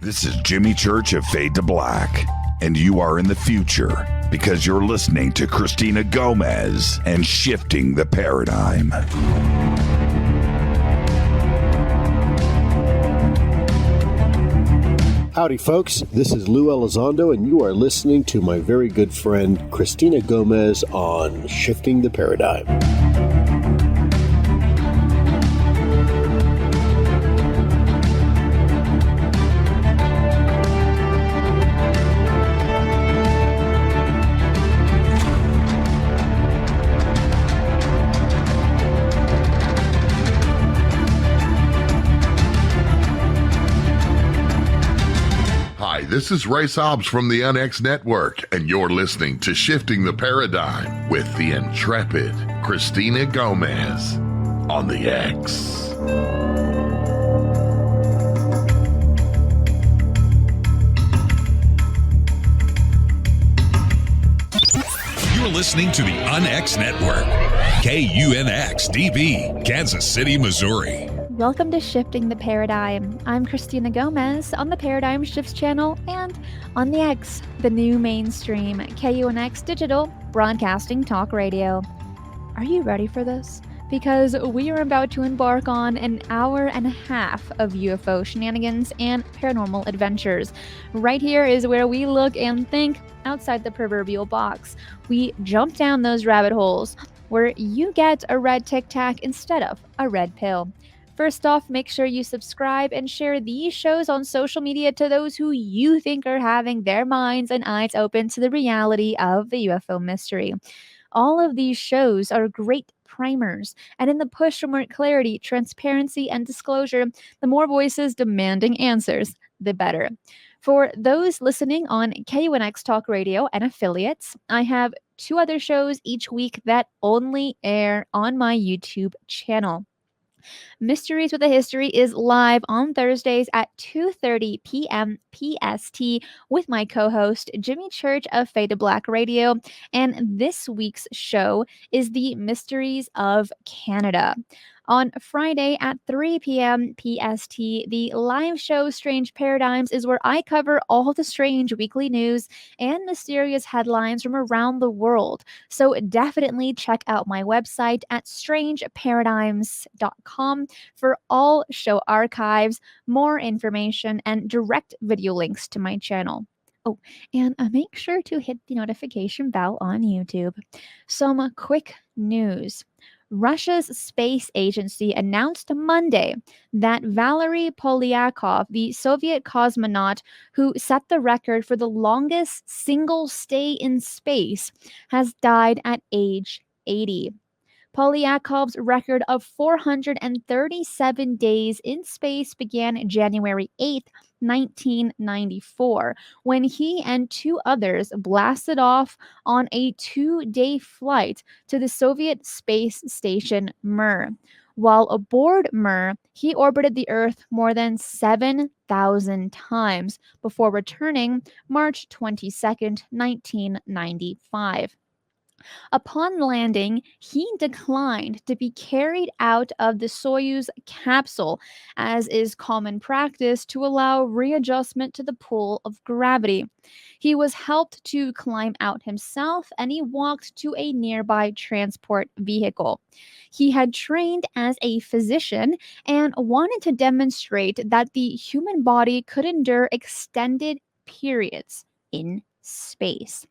This is Jimmy Church of Fade to Black, and you are in the future because you're listening to Cristina Gomez and Shifting the Paradigm. Howdy, folks. This is Lou Elizondo, and you are listening to my very good friend Cristina Gomez on Shifting the Paradigm. This is Ray Sobbs from the UnX Network, and you're listening to Shifting the Paradigm with the intrepid Cristina Gomez on the X. You're listening to the UnX Network, KUNX-DB, Kansas City, Missouri. Welcome to Shifting the Paradigm. I'm Cristina Gomez on the Paradigm Shifts channel and on the X, the new mainstream KUNX digital broadcasting talk radio. Are you ready for this? Because we are about to embark on an hour and a half of UFO shenanigans and paranormal adventures. Right here is where we look and think outside the proverbial box. We jump down those rabbit holes where you get a red Tic Tac instead of a red pill. First off, make sure you subscribe and share these shows on social media to those who you think are having their minds and eyes open to the reality of the UFO mystery. All of these shows are great primers, and in the push for more clarity, transparency, and disclosure, the more voices demanding answers, the better. For those listening on KUNX Talk Radio and affiliates, I have 2 other shows each week that only air on my YouTube channel. Mysteries with a History is live on Thursdays at 2:30 p.m. PST with my co-host Jimmy Church of Fade to Black Radio, and this week's show is the Mysteries of Canada. On Friday at 3 p.m. PST, the live show Strange Paradigms is where I cover all the strange weekly news and mysterious headlines from around the world. So definitely check out my website at strangeparadigms.com for all show archives, more information, and direct video links to my channel. Oh, and make sure to hit the notification bell on YouTube. Some quick news. Russia's space agency announced Monday that Valery Polyakov, the Soviet cosmonaut who set the record for the longest single stay in space, has died at age 80. Polyakov's record of 437 days in space began January 8, 1994, when he and 2 others blasted off on a 2-day flight to the Soviet space station Mir. While aboard Mir, he orbited the Earth more than 7,000 times before returning March 22, 1995. Upon landing, he declined to be carried out of the Soyuz capsule, as is common practice to allow readjustment to the pull of gravity. He was helped to climb out himself, and he walked to a nearby transport vehicle. He had trained as a physician and wanted to demonstrate that the human body could endure extended periods in space.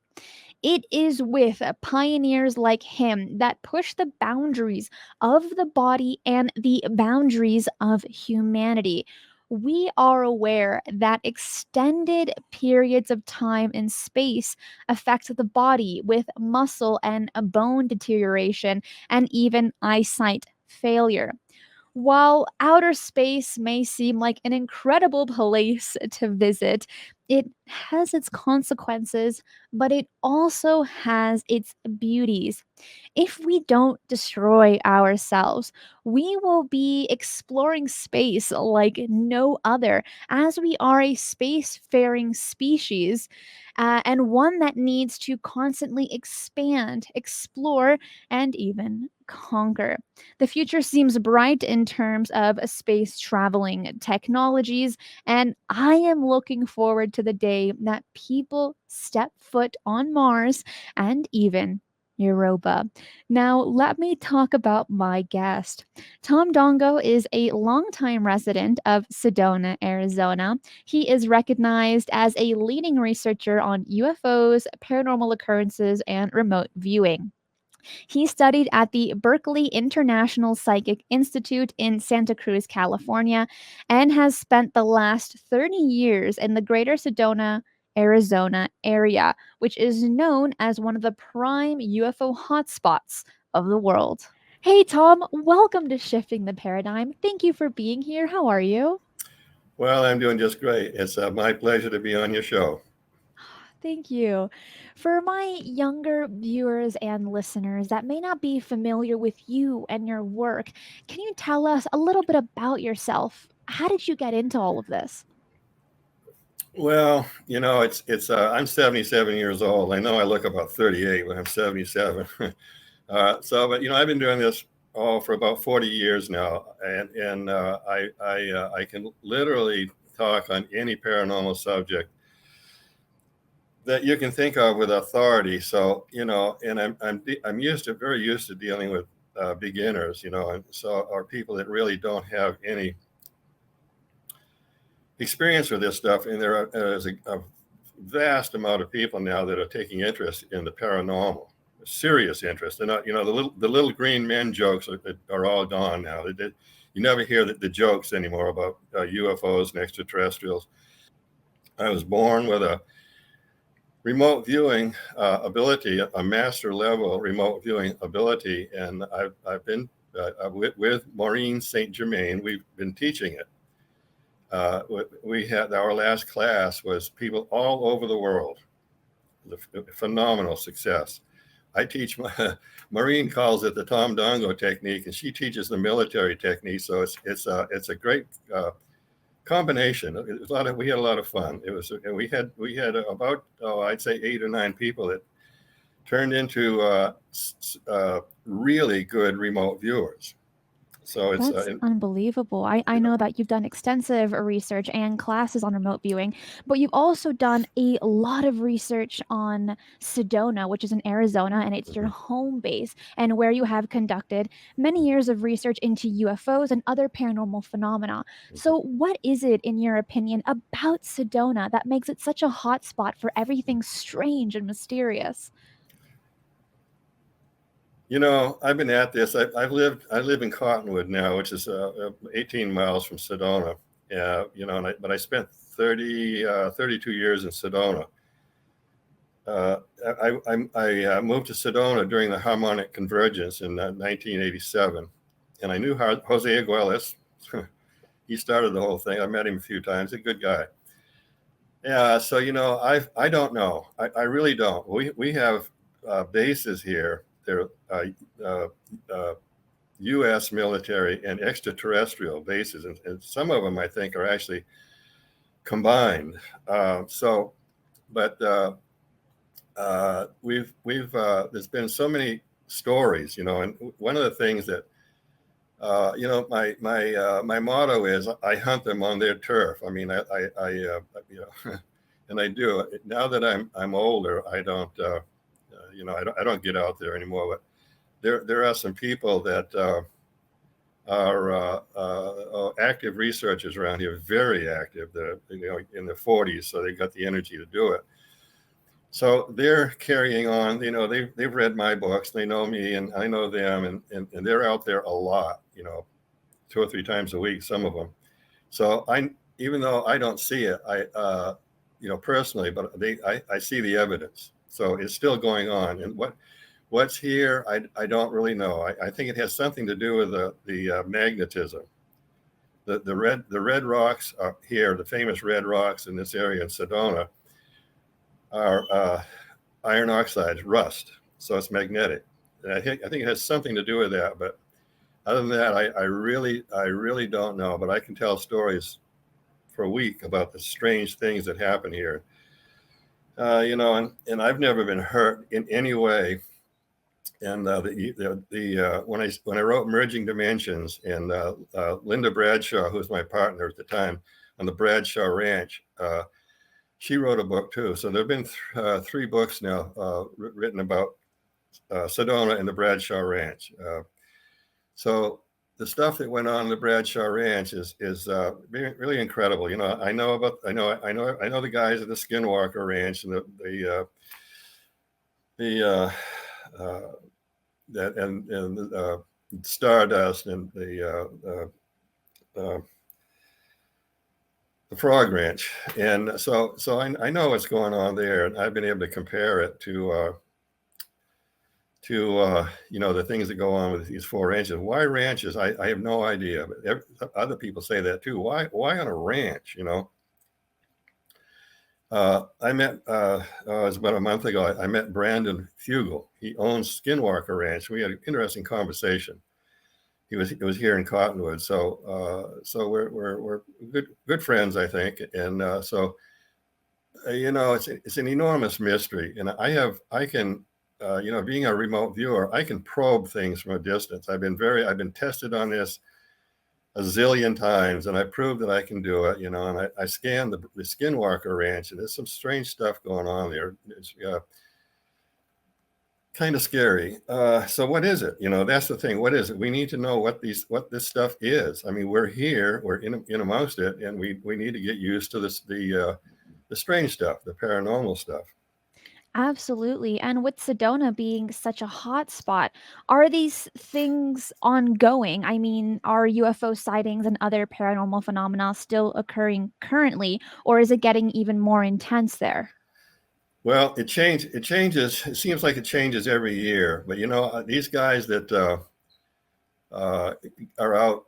It is with pioneers like him that push the boundaries of the body and the boundaries of humanity. We are aware that extended periods of time in space affect the body with muscle and bone deterioration and even eyesight failure. While outer space may seem like an incredible place to visit, It has its consequences, but it also has its beauties. If we don't destroy ourselves, we will be exploring space like no other, as we are a spacefaring species, and one that needs to constantly expand, explore, and even conquer. The future seems bright in terms of space traveling technologies, and I am looking forward to the day that people step foot on Mars and even Europa. Now, let me talk about my guest. Tom Dongo is a longtime resident of Sedona, Arizona. He is recognized as a leading researcher on UFOs, paranormal occurrences, and remote viewing. He studied at the Berkeley International Psychic Institute in Santa Cruz, California, and has spent the last 30 years in the greater Sedona, Arizona area, which is known as one of the prime UFO hotspots of the world. Hey, Tom, welcome to Shifting the Paradigm. Thank you for being here. How are you? Well, I'm doing just great. It's my pleasure to be on your show. Thank you. For my younger viewers and listeners that may not be familiar with you and your work, can you tell us a little bit about yourself? How did you get into all of this? Well, it's I'm 77 years old. I know I look about 38 when I'm 77. But I've been doing this all for about 40 years now, and I can literally talk on any paranormal subject that you can think of with authority. So, and I'm very used to dealing with beginners, and so or people that really don't have any experience with this stuff. And there's a vast amount of people now that are taking interest in the paranormal, serious interest. And the little green men jokes are all gone now. You never hear the jokes anymore about UFOs and extraterrestrials. I was born with a remote viewing ability, a master level remote viewing ability, and I've been with Maureen St. Germain. We've been teaching it. We had our last class was people all over the world. The phenomenal success. I teach Maureen calls it the Tom Dongo technique, and she teaches the military technique. So it's a great combination. We had a lot of fun. And we had about I'd say 8 or 9 people that turned into really good remote viewers. So it's That's unbelievable. I know that you've done extensive research and classes on remote viewing, but you've also done a lot of research on Sedona, which is in Arizona, and it's your home base, and where you have conducted many years of research into UFOs and other paranormal phenomena. So, what is it, in your opinion, about Sedona that makes it such a hot spot for everything strange and mysterious? I've been at this. I live in Cottonwood now, which is 18 miles from Sedona. But I spent 32 years in Sedona. I moved to Sedona during the harmonic convergence in 1987, and I knew Jose Aguilas. He started the whole thing. I met him a few times. A good guy. Yeah. So I don't know. I really don't. We have bases here. They're U.S. military and extraterrestrial bases, and some of them I think are actually combined. We've there's been so many stories, and one of the things that my motto is I hunt them on their turf. I mean, I and I do. Now that I'm older, I don't. I don't get out there anymore, but there are some people that are active researchers around here, very active. They're in their 40s, so they got the energy to do it. So they're carrying on. They've read my books. They know me, and I know them, and they're out there a lot. 2 or 3 times a week, some of them. So even though I don't see it, I personally, but I see the evidence. So it's still going on. And what's here, I don't really know. I think it has something to do with the magnetism. the red rocks up here, the famous red rocks in this area in Sedona, are iron oxides, rust. So it's magnetic. And I think it has something to do with that. But other than that, I really don't know. But I can tell stories for a week about the strange things that happen here. And I've never been hurt in any way. And when I wrote Merging Dimensions, and Linda Bradshaw, who was my partner at the time on the Bradshaw Ranch, she wrote a book too. So there have been 3 books now written about Sedona and the Bradshaw Ranch. So the stuff that went on in the Bradshaw Ranch is really incredible. I know the guys at the Skinwalker Ranch and the Stardust and the Frog Ranch, and so I know what's going on there, and I've been able to compare it to the things that go on with these 4 ranches. Why ranches? I have no idea, but other people say that too. Why on a ranch? I met it was about a month ago. I met Brandon Fugel. He owns Skinwalker Ranch. We had an interesting conversation. It was here in Cottonwood, so we're good friends, I think, and it's an enormous mystery, and I can being a remote viewer, I can probe things from a distance. I've been tested on this a zillion times, and I proved that I can do it, and I scanned the Skinwalker Ranch, and there's some strange stuff going on there. It's kind of scary. So what is it? That's the thing. What is it? We need to know what this stuff is. I mean, we're here, we're in amongst it, and we need to get used to this, the strange stuff, the paranormal stuff. Absolutely. And with Sedona being such a hot spot, are these things ongoing? I mean, are UFO sightings and other paranormal phenomena still occurring currently, or is it getting even more intense there? Well, it changes. It seems like it changes every year. But these guys that are out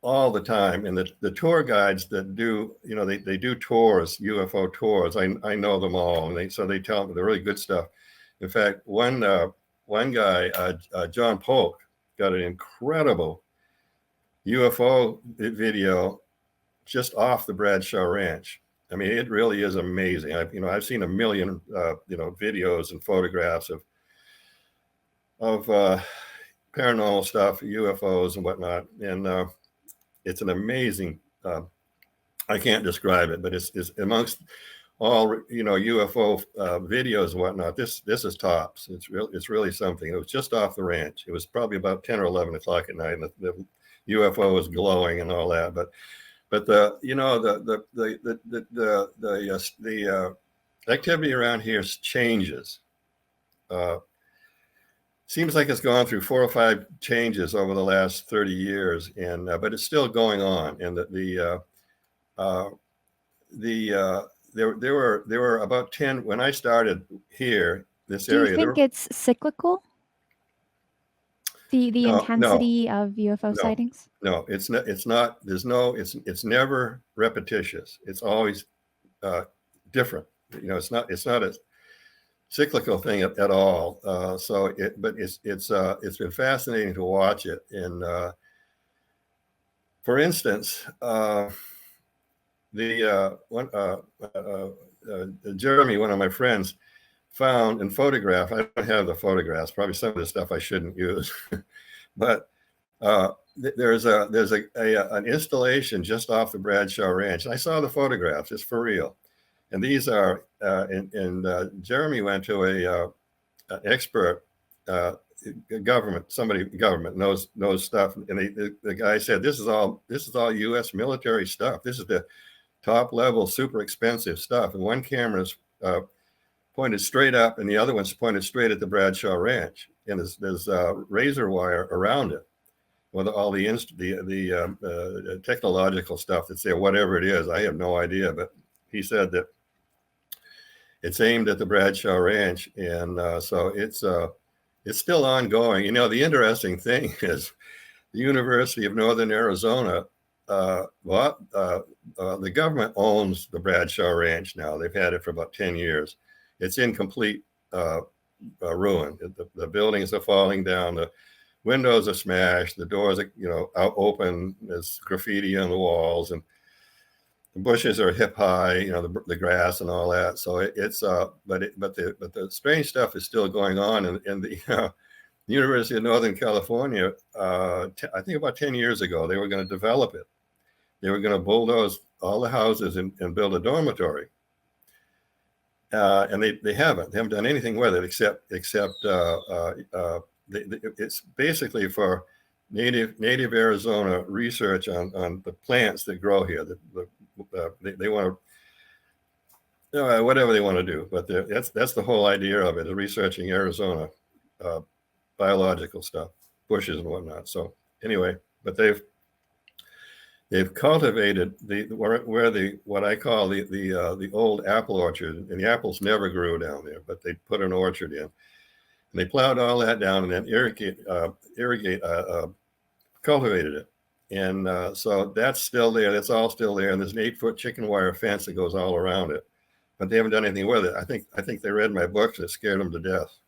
all the time, and the tour guides that do, they do tours, UFO tours. I know them all, and they tell me the really good stuff. In fact, one guy, John Polk, got an incredible UFO video just off the Bradshaw Ranch. I mean, it really is amazing. I've seen a million videos and photographs of paranormal stuff, UFOs and whatnot, and it's an amazing. I can't describe it, but it's amongst all UFO videos and whatnot. This is tops. It's really something. It was just off the ranch. It was probably about 10 or 11 o'clock at night, and the UFO was glowing and all that. But the activity around here changes. Seems like it's gone through 4 or 5 changes over the last 30 years, and but it's still going on. And there were about 10 when I started here. This area. Do you think it's cyclical? The intensity of UFO sightings? No, it's not. It's not. It's never repetitious. It's always different. It's not a cyclical thing at all. But it's been fascinating to watch it. And for instance, Jeremy, one of my friends, found and photographed. I don't have the photographs. Probably some of the stuff I shouldn't use, but there's an installation just off the Bradshaw Ranch. I saw the photographs. It's for real. And these are, Jeremy went to an expert, government knows stuff, and the guy said, this is all U.S. military stuff. This is the top level, super expensive stuff. And one camera's pointed straight up, and the other one's pointed straight at the Bradshaw Ranch, and there's razor wire around it with all the technological stuff that's there, whatever it is. I have no idea, but he said that it's aimed at the Bradshaw Ranch, and so it's still ongoing. The interesting thing is the University of Northern Arizona the government owns the Bradshaw Ranch now. They've had it for about 10 years. It's in complete ruin. The buildings are falling down. The windows are smashed. The doors are, out open. There's graffiti on the walls, and the bushes are hip high. The grass and all that. So but the strange stuff is still going on. In the University of Northern California, I think about 10 years ago, they were going to develop it. They were going to bulldoze all the houses and build a dormitory. And they haven't done anything with it except it's basically for native Arizona research on the plants that grow here. They want to, whatever they want to do, but that's the whole idea of it, is researching Arizona biological stuff, bushes and whatnot. So anyway, but they've cultivated what I call the old apple orchard, and the apples never grew down there, but they put an orchard in, and they plowed all that down and then cultivated it, and so that's still there. That's all still there, and there's an 8-foot chicken wire fence that goes all around it, but they haven't done anything with it. I think they read my books and it scared them to death.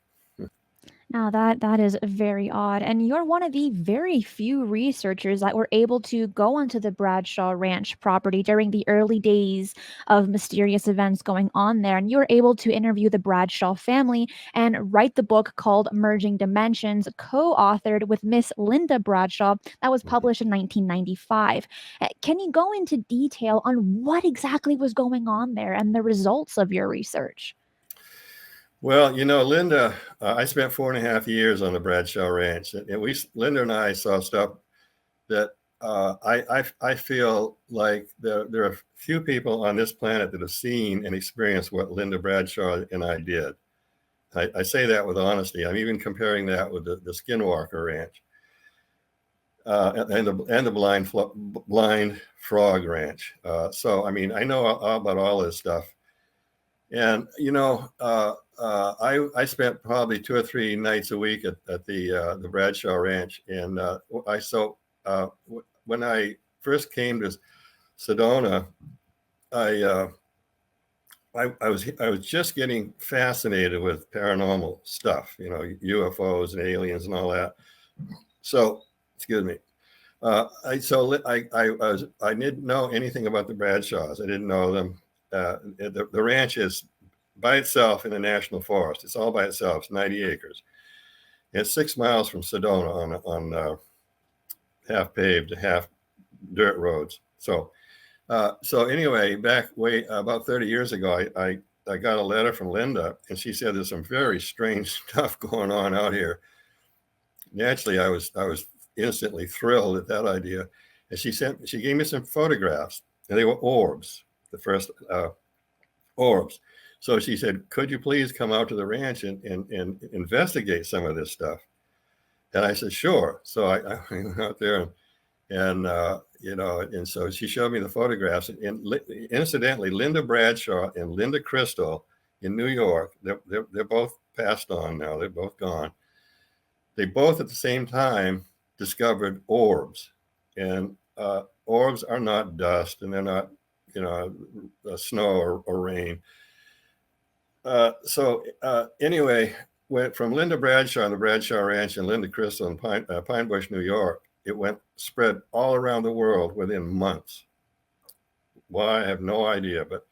Now that is very odd, and you're one of the very few researchers that were able to go onto the Bradshaw Ranch property during the early days of mysterious events going on there, and you were able to interview the Bradshaw family and write the book called Merging Dimensions, co-authored with Miss Linda Bradshaw, that was published in 1995. Can you go into detail on what exactly was going on there and the results of your research? Well, Linda, I spent 4.5 years on the Bradshaw Ranch, and Linda and I saw stuff that I feel like there are few people on this planet that have seen and experienced what Linda Bradshaw and I did. I say that with honesty. I'm even comparing that with the Skinwalker Ranch and the Blind Frog Ranch. So, I know all about all this stuff. And, I spent probably 2 or 3 nights a week at the Bradshaw Ranch. And when I first came to Sedona, I was just getting fascinated with paranormal stuff, UFOs and aliens and all that. So, excuse me. I didn't know anything about the Bradshaws. I didn't know them. The ranch is by itself in the national forest. It's all by itself. It's 90 acres. It's 6 miles from Sedona on half paved, half dirt roads. So anyway, back about 30 years ago, I got a letter from Linda, and she said there's some very strange stuff going on out here. Naturally, I was instantly thrilled at that idea, and she gave me some photographs, and they were orbs. The first orbs. So she said, could you please come out to the ranch and investigate some of this stuff? And I said, sure. So I went out there and so she showed me the photographs. And incidentally, Linda Bradshaw and Linda Crystal in New York, they're both passed on now. They're both gone. They both at the same time discovered orbs. And orbs are not dust, and they're not snow or rain. Anyway, went from Linda Bradshaw and the Bradshaw Ranch and Linda Crystal in Pine Bush, New York. It spread all around the world within months. Why, I have no idea, but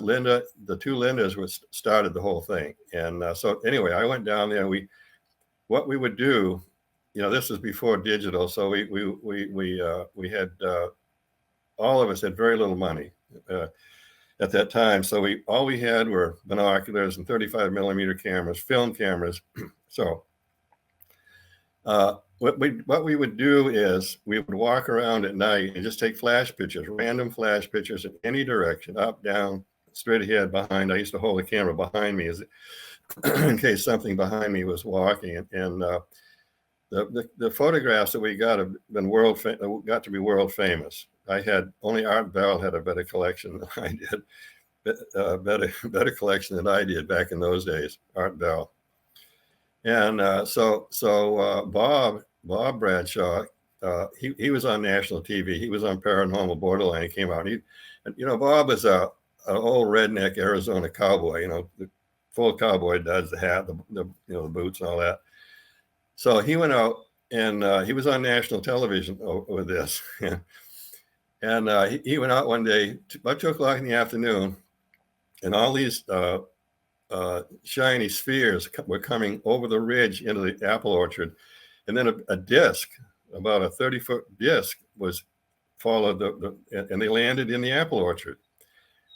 Linda, the two Lindas started the whole thing. And so anyway, I went down there, and what we would do, this was before digital, so we had all of us had very little money at that time. So all we had were binoculars and 35 millimeter cameras, film cameras. So what we would do is we would walk around at night and just take flash pictures, random flash pictures in any direction, up, down, straight ahead, behind. I used to hold the camera behind me in case something behind me was walking. And the photographs that we got have been got to be world famous. Only Art Bell had a better collection than I did, better collection than I did back in those days, Art Bell. And so Bob Bradshaw he was on national TV. He was on Paranormal Borderline. He came out. Bob was an old redneck Arizona cowboy. The full cowboy duds, the hat, the boots, and all that. So he went out and he was on national television with this. And he went out one day about 2:00 in the afternoon, and all these shiny spheres were coming over the ridge into the apple orchard, and then a disc, about a 30-foot disc, was followed and they landed in the apple orchard.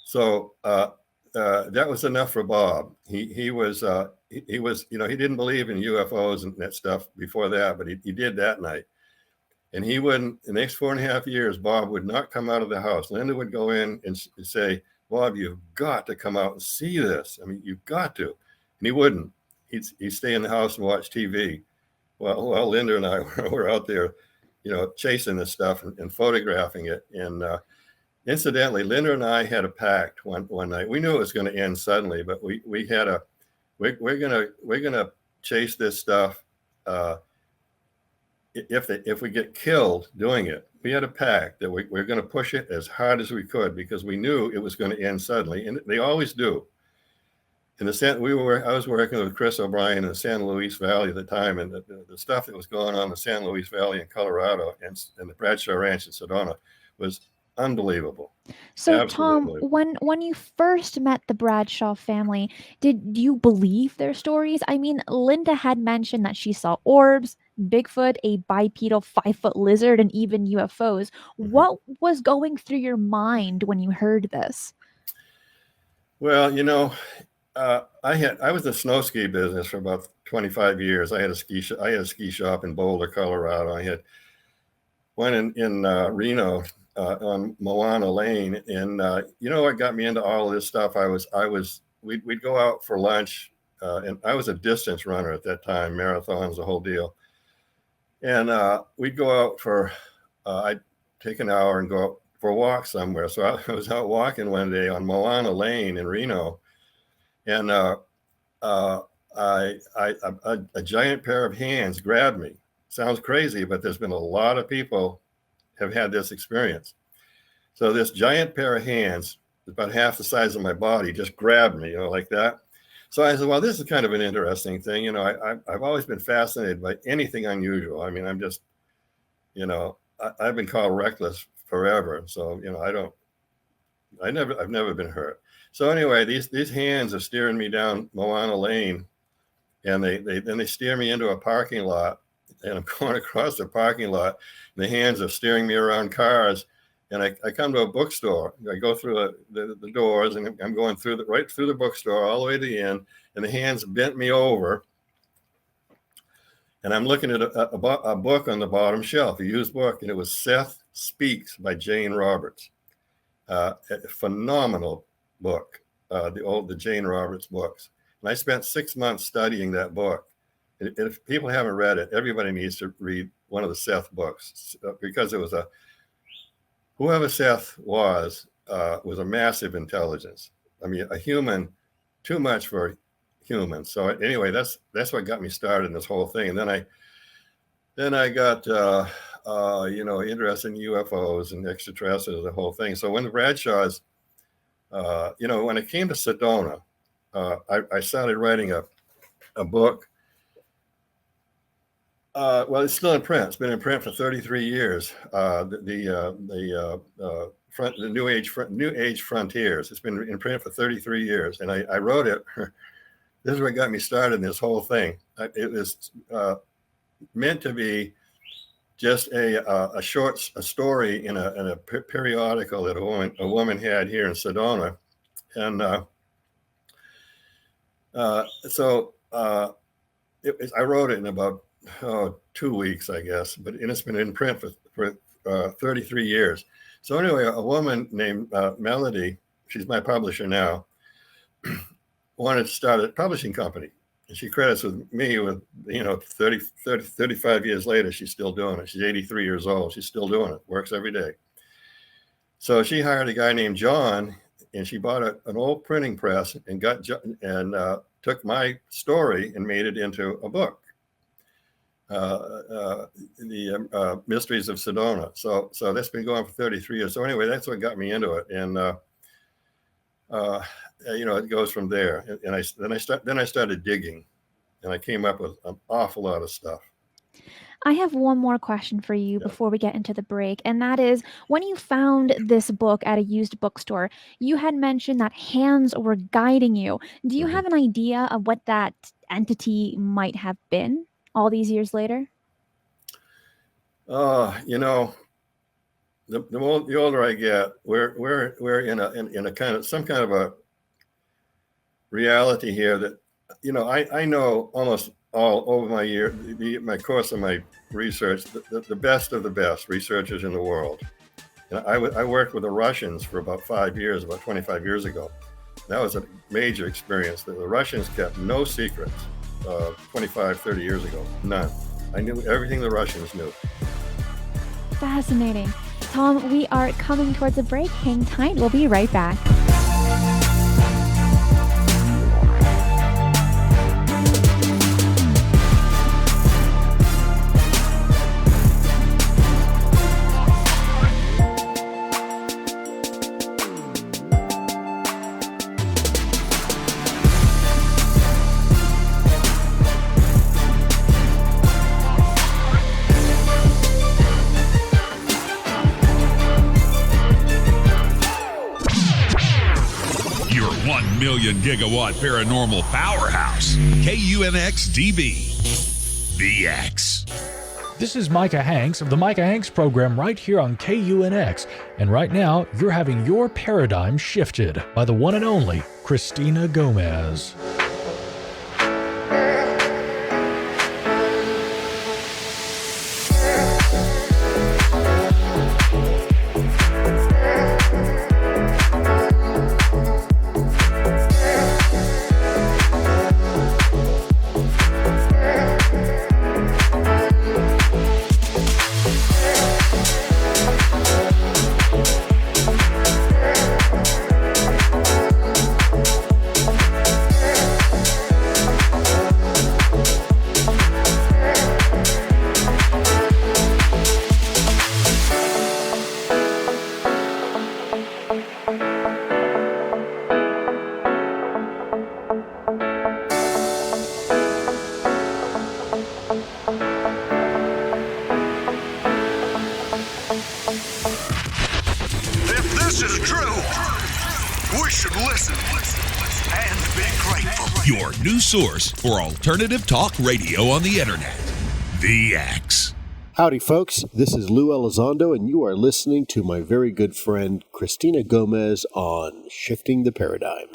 So that was enough for Bob. He was he didn't believe in UFOs and that stuff before that, but he did that night. And he wouldn't. The next 4.5 years, Bob would not come out of the house. Linda would go in and say, "Bob, you've got to come out and see this. I mean, you've got to." And he wouldn't. He'd stay in the house and watch TV. Well, Linda and I were out there, chasing this stuff and photographing it. And incidentally, Linda and I had a pact one night. We knew it was going to end suddenly, but we had we're gonna chase this stuff. If we get killed doing it, we had a pact that we're going to push it as hard as we could, because we knew it was going to end suddenly, and they always do. I was working with Chris O'Brien in the San Luis Valley at the time, and the stuff that was going on in the San Luis Valley in Colorado and the Bradshaw Ranch in Sedona was unbelievable. So, Absolutely. Tom, when you first met the Bradshaw family, did you believe their stories? I mean, Linda had mentioned that she saw orbs, Bigfoot, a bipedal 5-foot lizard, and even UFOs. Mm-hmm. What was going through your mind when you heard this? Well, I was in the snow ski business for about 25 years. I had a ski shop in Boulder, Colorado. I had one in Reno on Moana Lane, and what got me into all of this stuff? We'd go out for lunch, and I was a distance runner at that time, marathons, the whole deal. And we'd go out I'd take an hour and go out for a walk somewhere. So I was out walking one day on Moana Lane in Reno, and a giant pair of hands grabbed me. Sounds crazy, but there's been a lot of people have had this experience. So this giant pair of hands, about half the size of my body, just grabbed me, like that. So I said, well, this is kind of an interesting thing. I've always been fascinated by anything unusual. I mean, I'm just, I've been called reckless forever. So, I've never been hurt. So anyway, these hands are steering me down Moana Lane, and they steer me into a parking lot, and I'm going across the parking lot, and the hands are steering me around cars. And I come to a bookstore. I go through the doors, and I'm going right through the bookstore all the way to the end. And the hands bent me over, and I'm looking at a book on the bottom shelf, a used book, and it was Seth Speaks by Jane Roberts. A phenomenal book, the Jane Roberts books. And I spent 6 months studying that book. And if people haven't read it, everybody needs to read one of the Seth books, because it was whoever Seth was a massive intelligence. I mean, a human, too much for humans. So anyway, that's what got me started in this whole thing. And then I got interested in UFOs and extraterrestrials, the whole thing. So when the Bradshaws, when it came to Sedona, I started writing a book. Well, it's still in print. It's been in print for 33 years. The New Age Frontiers. It's been in print for 33 years, and I wrote it. This is what got me started in this whole thing. It was meant to be just a story in a periodical that a woman had here in Sedona, and I wrote it in about 2 weeks, I guess, and it's been in print for 33 years. So anyway, a woman named Melody, she's my publisher now, wanted to start a publishing company. And she credits with me with, 35 years later, she's still doing it. She's 83 years old. She's still doing it, works every day. So she hired a guy named John, and she bought an old printing press and took my story and made it into a book. the mysteries of Sedona. So that's been going for 33 years. So anyway, that's what got me into it, and it goes from there. And then I started digging, and I came up with an awful lot of stuff. I have one more question for you before we get into the break, and that is, when you found this book at a used bookstore, you had mentioned that hands were guiding you. Do you have an idea of what that entity might have been all these years later? The older I get, we're in a some kind of a reality here that, I know almost all over my course of my research, the best of the best researchers in the world. And I worked with the Russians for about 5 years, about 25 years ago. That was a major experience. The Russians kept no secrets 25, 30 years ago, none. I knew everything the Russians knew. Fascinating. Tom, we are coming towards a break. Hang tight. We'll be right back. Gigawatt paranormal powerhouse, KUNX-DB, The X. This is Micah Hanks of the Micah Hanks program right here on KUNX. And right now, you're having your paradigm shifted by the one and only Cristina Gomez. Your new source for alternative talk radio on the internet. The X. Howdy, folks. This is Lou Elizondo, and you are listening to my very good friend Cristina Gomez on Shifting the Paradigm.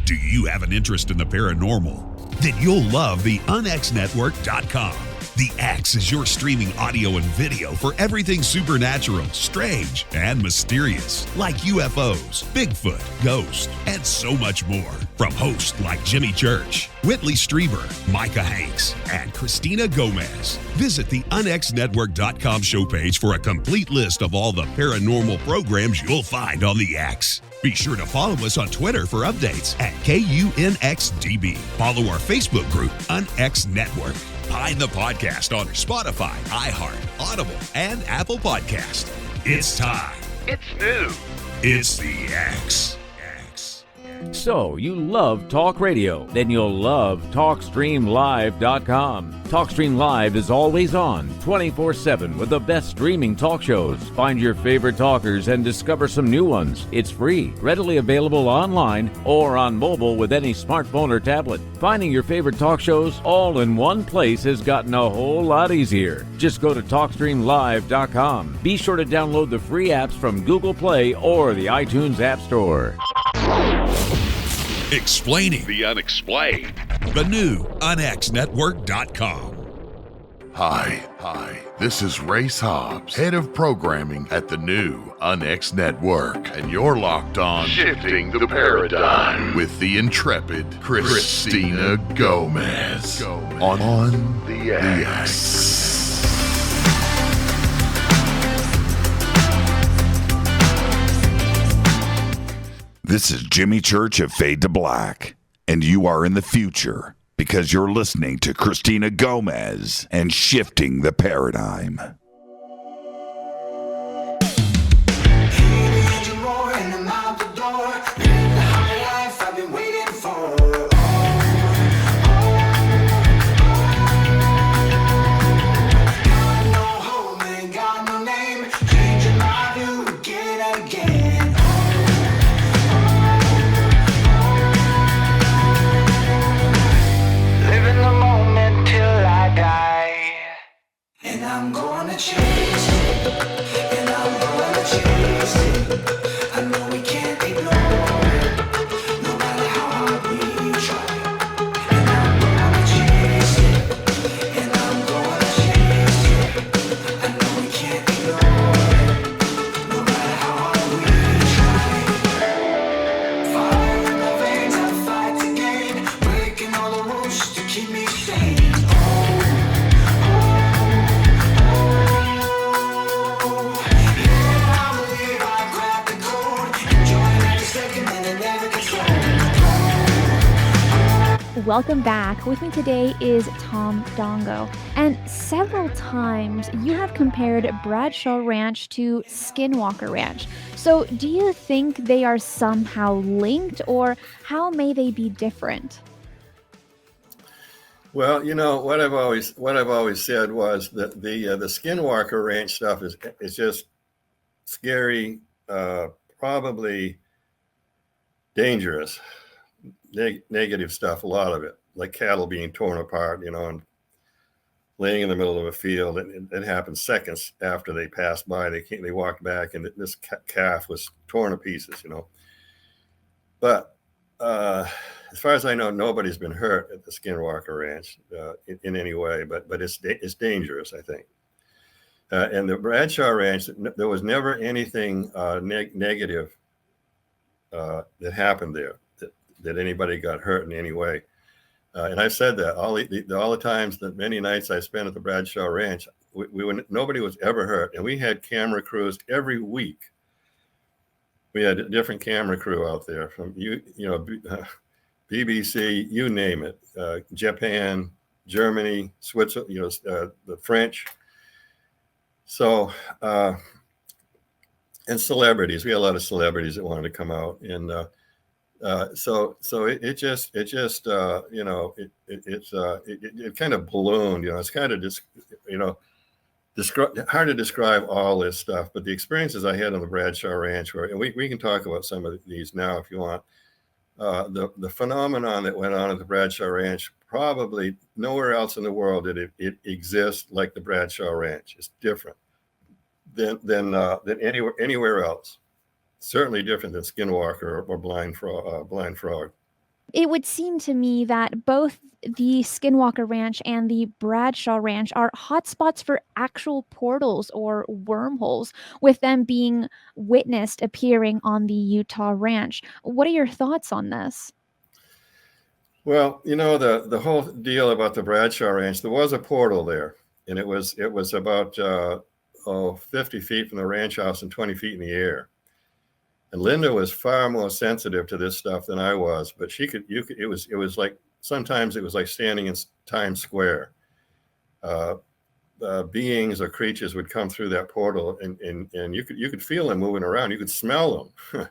Do you have an interest in the paranormal? Then you'll love the unxnetwork.com. The X is your streaming audio and video for everything supernatural, strange, and mysterious, like UFOs, Bigfoot, ghosts, and so much more. From hosts like Jimmy Church, Whitley Strieber, Micah Hanks, and Cristina Gomez. Visit the unxnetwork.com show page for a complete list of all the paranormal programs you'll find on the X. Be sure to follow us on Twitter for updates at KUNXDB. Follow our Facebook group, UNX Network. Find the podcast on Spotify, iHeart, Audible, and Apple Podcast. It's time. It's new. It's the X. So, you love talk radio? Then you'll love TalkStreamLive.com. TalkStream Live is always on, 24/7 with the best streaming talk shows. Find your favorite talkers and discover some new ones. It's free, readily available online or on mobile with any smartphone or tablet. Finding your favorite talk shows all in one place has gotten a whole lot easier. Just go to TalkStreamLive.com. Be sure to download the free apps from Google Play or the iTunes App Store. Explaining the unexplained. The new UNXNetwork.com. Hi. This is Race Hobbs, head of programming at the new UNX Network, and you're locked on Shifting the Paradigm with the intrepid Cristina Gomez on the X. This is Jimmy Church of Fade to Black, and you are in the future because you're listening to Cristina Gomez and Shifting the Paradigm. Welcome back. With me today is Tom Dongo. And several times you have compared Bradshaw Ranch to Skinwalker Ranch. So do you think they are somehow linked, or how may they be different? Well, you know what I've always said was that the Skinwalker Ranch stuff is just scary, probably dangerous. Negative stuff, a lot of it, like cattle being torn apart, and laying in the middle of a field. It happened seconds after they passed by. They walked back, and this calf was torn to pieces, But as far as I know, nobody's been hurt at the Skinwalker Ranch in any way. But it's dangerous, I think. And the Bradshaw Ranch, there was never anything negative that happened there. That anybody got hurt in any way. And I've said that all the times, that many nights I spent at the Bradshaw Ranch, nobody was ever hurt. And we had camera crews every week. We had a different camera crew out there from BBC, you name it, Japan, Germany, Switzerland, the French. So, and celebrities, we had a lot of celebrities that wanted to come out, and so it kind of ballooned. It's kind of just hard to describe all this stuff. But the experiences I had on the Bradshaw Ranch were, and we can talk about some of these now if you want. The phenomenon that went on at the Bradshaw Ranch, probably nowhere else in the world did it exist like the Bradshaw Ranch. It's different than anywhere else. Certainly different than Skinwalker or Blind Frog. It would seem to me that both the Skinwalker Ranch and the Bradshaw Ranch are hotspots for actual portals or wormholes, with them being witnessed appearing on the Utah Ranch. What are your thoughts on this? Well, the whole deal about the Bradshaw Ranch, there was a portal there, and it was about 50 feet from the ranch house and 20 feet in the air. And Linda was far more sensitive to this stuff than I was, but it was like, sometimes it was like standing in Times Square. Beings or creatures would come through that portal, and you could feel them moving around. You could smell them,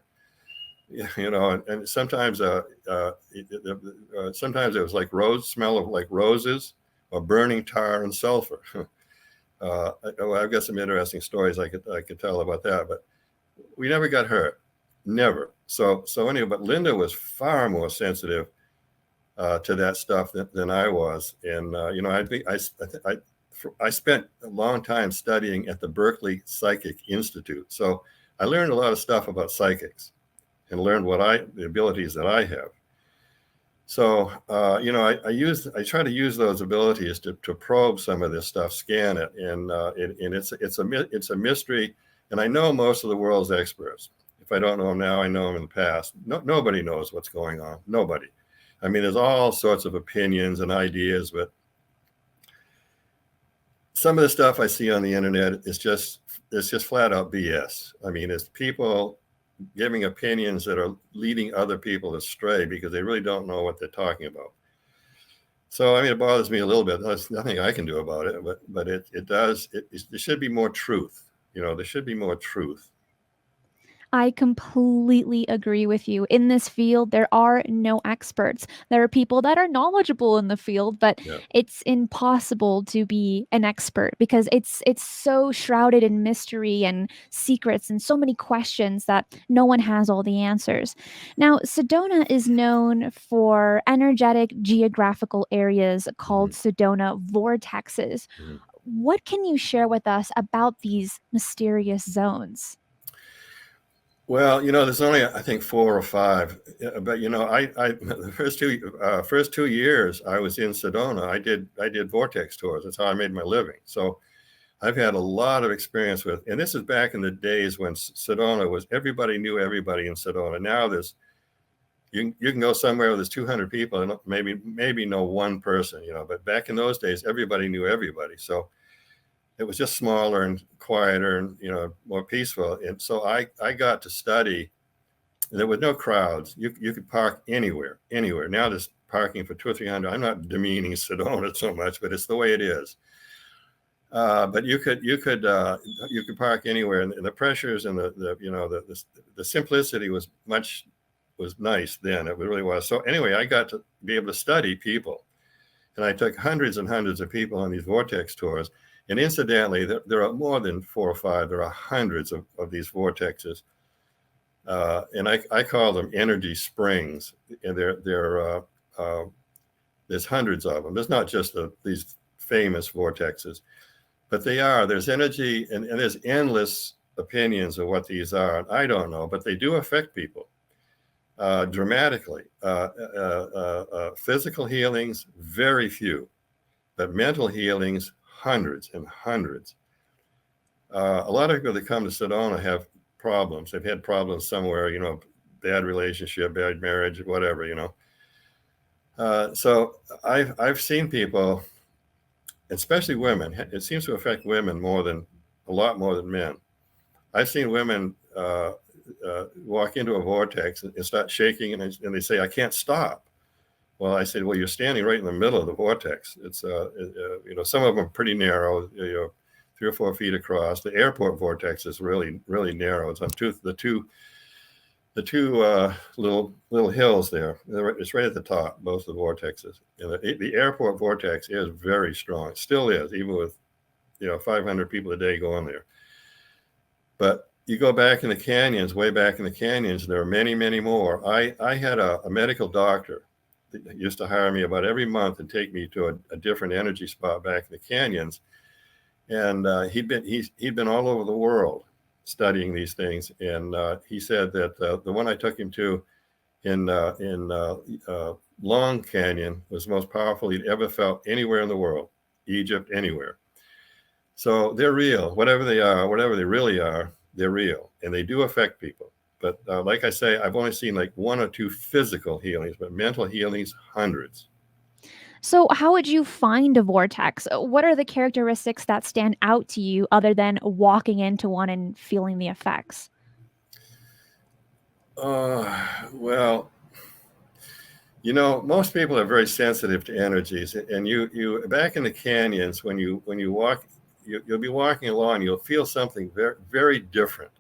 and sometimes sometimes it was like smell of like roses or burning tar and sulfur. I've got some interesting stories I could tell about that, but we never got hurt. Never. So anyway, but Linda was far more sensitive to that stuff than I was. And, I spent a long time studying at the Berkeley Psychic Institute. So I learned a lot of stuff about psychics and learned the abilities that I have. So, I try to use those abilities to probe some of this stuff, scan it. And it's a mystery. And I know most of the world's experts. If I don't know them now, I know them in the past. Nobody knows what's going on. Nobody. I mean, there's all sorts of opinions and ideas, but some of the stuff I see on the internet is just flat out BS. I mean, it's people giving opinions that are leading other people astray because they really don't know what they're talking about. So, I mean, it bothers me a little bit. There's nothing I can do about it, but it does. There should be more truth. There should be more truth. I completely agree with you. In this field, there are no experts. There are people that are knowledgeable in the field, but Yeah. it's impossible to be an expert because it's so shrouded in mystery and secrets and so many questions that no one has all the answers. Now, Sedona is known for energetic geographical areas called Sedona vortexes. What can you share with us about these mysterious zones? Well, there's only, I think, 4 or 5, but I the first 2 years I was in Sedona, I did vortex tours. That's how I made my living. So I've had a lot of experience with, and this is back in the days when Sedona was, everybody knew everybody in Sedona. Now you can go somewhere where there's 200 people and maybe know one person, but back in those days, everybody knew everybody. So it was just smaller and quieter and, more peaceful. And so I got to study. There were no crowds. You could park anywhere. Now there's parking for 200 or 300. I'm not demeaning Sedona so much, but it's the way it is. But you could park anywhere, and the pressures and the simplicity was nice then. It really was. So anyway, I got to be able to study people, and I took hundreds and hundreds of people on these vortex tours. And incidentally, there are more than 4 or 5. There are hundreds of these vortexes, and I call them energy springs. And there's hundreds of them. There's not just these famous vortexes, but there's energy, and there's endless opinions of what these are. And I don't know, but they do affect people dramatically. Physical healings, very few, but mental healings, hundreds and hundreds. A lot of people that come to Sedona have problems. They've had problems somewhere, bad relationship, bad marriage, whatever, So I've seen people, especially women. It seems to affect women a lot more than men. I've seen women walk into a vortex and start shaking, and they say, "I can't stop." Well, I said, well, you're standing right in the middle of the vortex. It's, some of them are pretty narrow, 3 or 4 feet across. The airport vortex is really, really narrow. It's on the two little hills there. It's right at the top, both the vortexes. And the airport vortex is very strong. It still is, even with, 500 people a day going there. But you go back in the canyons, way back in the canyons, there are many, many more. I had a medical doctor that used to hire me about every month and take me to a different energy spot back in the canyons. And he'd been all over the world studying these things. And he said that the one I took him to in Long Canyon was the most powerful he'd ever felt anywhere in the world, Egypt, anywhere. So they're real. Whatever they really are, they're real, and they do affect people. But like I say, I've only seen like 1 or 2 physical healings, but mental healings, hundreds. So, how would you find a vortex? What are the characteristics that stand out to you other than walking into one and feeling the effects? Well, most people are very sensitive to energies, and you back in the canyons, when you walk, you'll be walking along, you'll feel something very, very different.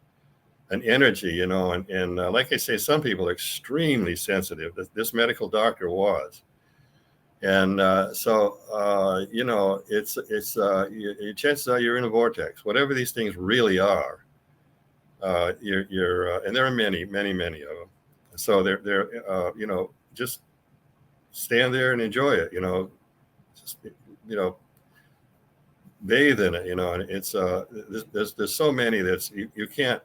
An energy, and like I say, some people are extremely sensitive. This medical doctor was, and so chances are you're in a vortex. Whatever these things really are, you're and there are many, many, many of them. So they're just stand there and enjoy it. Just bathe in it. And it's there's so many that's you can't.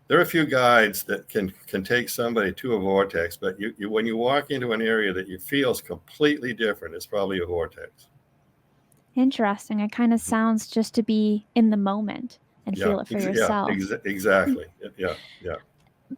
There are a few guides that can take somebody to a vortex, but you when you walk into an area that you feel is completely different, it's probably a vortex. Interesting. It kind of sounds just to be in the moment and feel it for yourself. Exactly. Yeah.